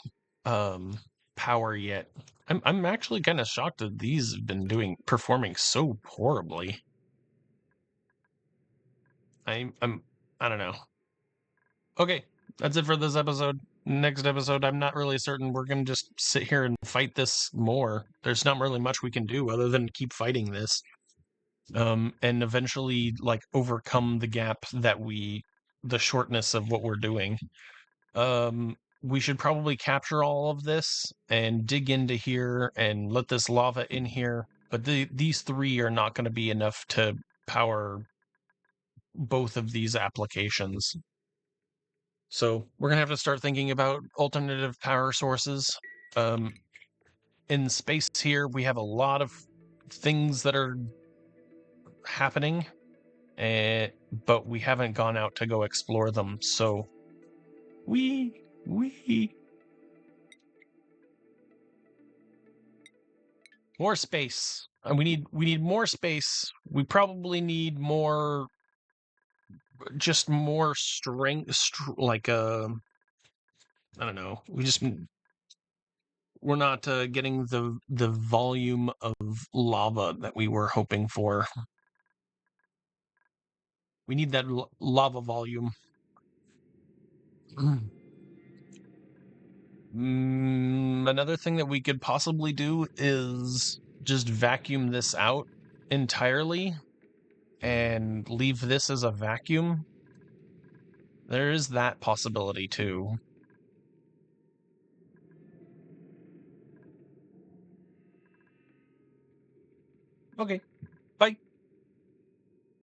Speaker 1: power yet. I'm actually kind of shocked that these have been performing so horribly. I'm I don't know. Okay, that's it for this episode. Next episode, I'm not really certain. We're gonna just sit here and fight this more. There's not really much we can do other than keep fighting this. And eventually, like, overcome the gap the shortness of what we're doing. We should probably capture all of this and dig into here and let this lava in here. But these three are not going to be enough to power both of these applications. So we're going to have to start thinking about alternative power sources. Um, in space here, we have a lot of things that are happening, but we haven't gone out to go explore them. So we more space. And we need more space. We probably need just more strength, like I don't know. We're not getting the volume of lava that we were hoping for. We need that lava volume. Another thing that we could possibly do is just vacuum this out entirely and leave this as a vacuum. There is that possibility too. Okay.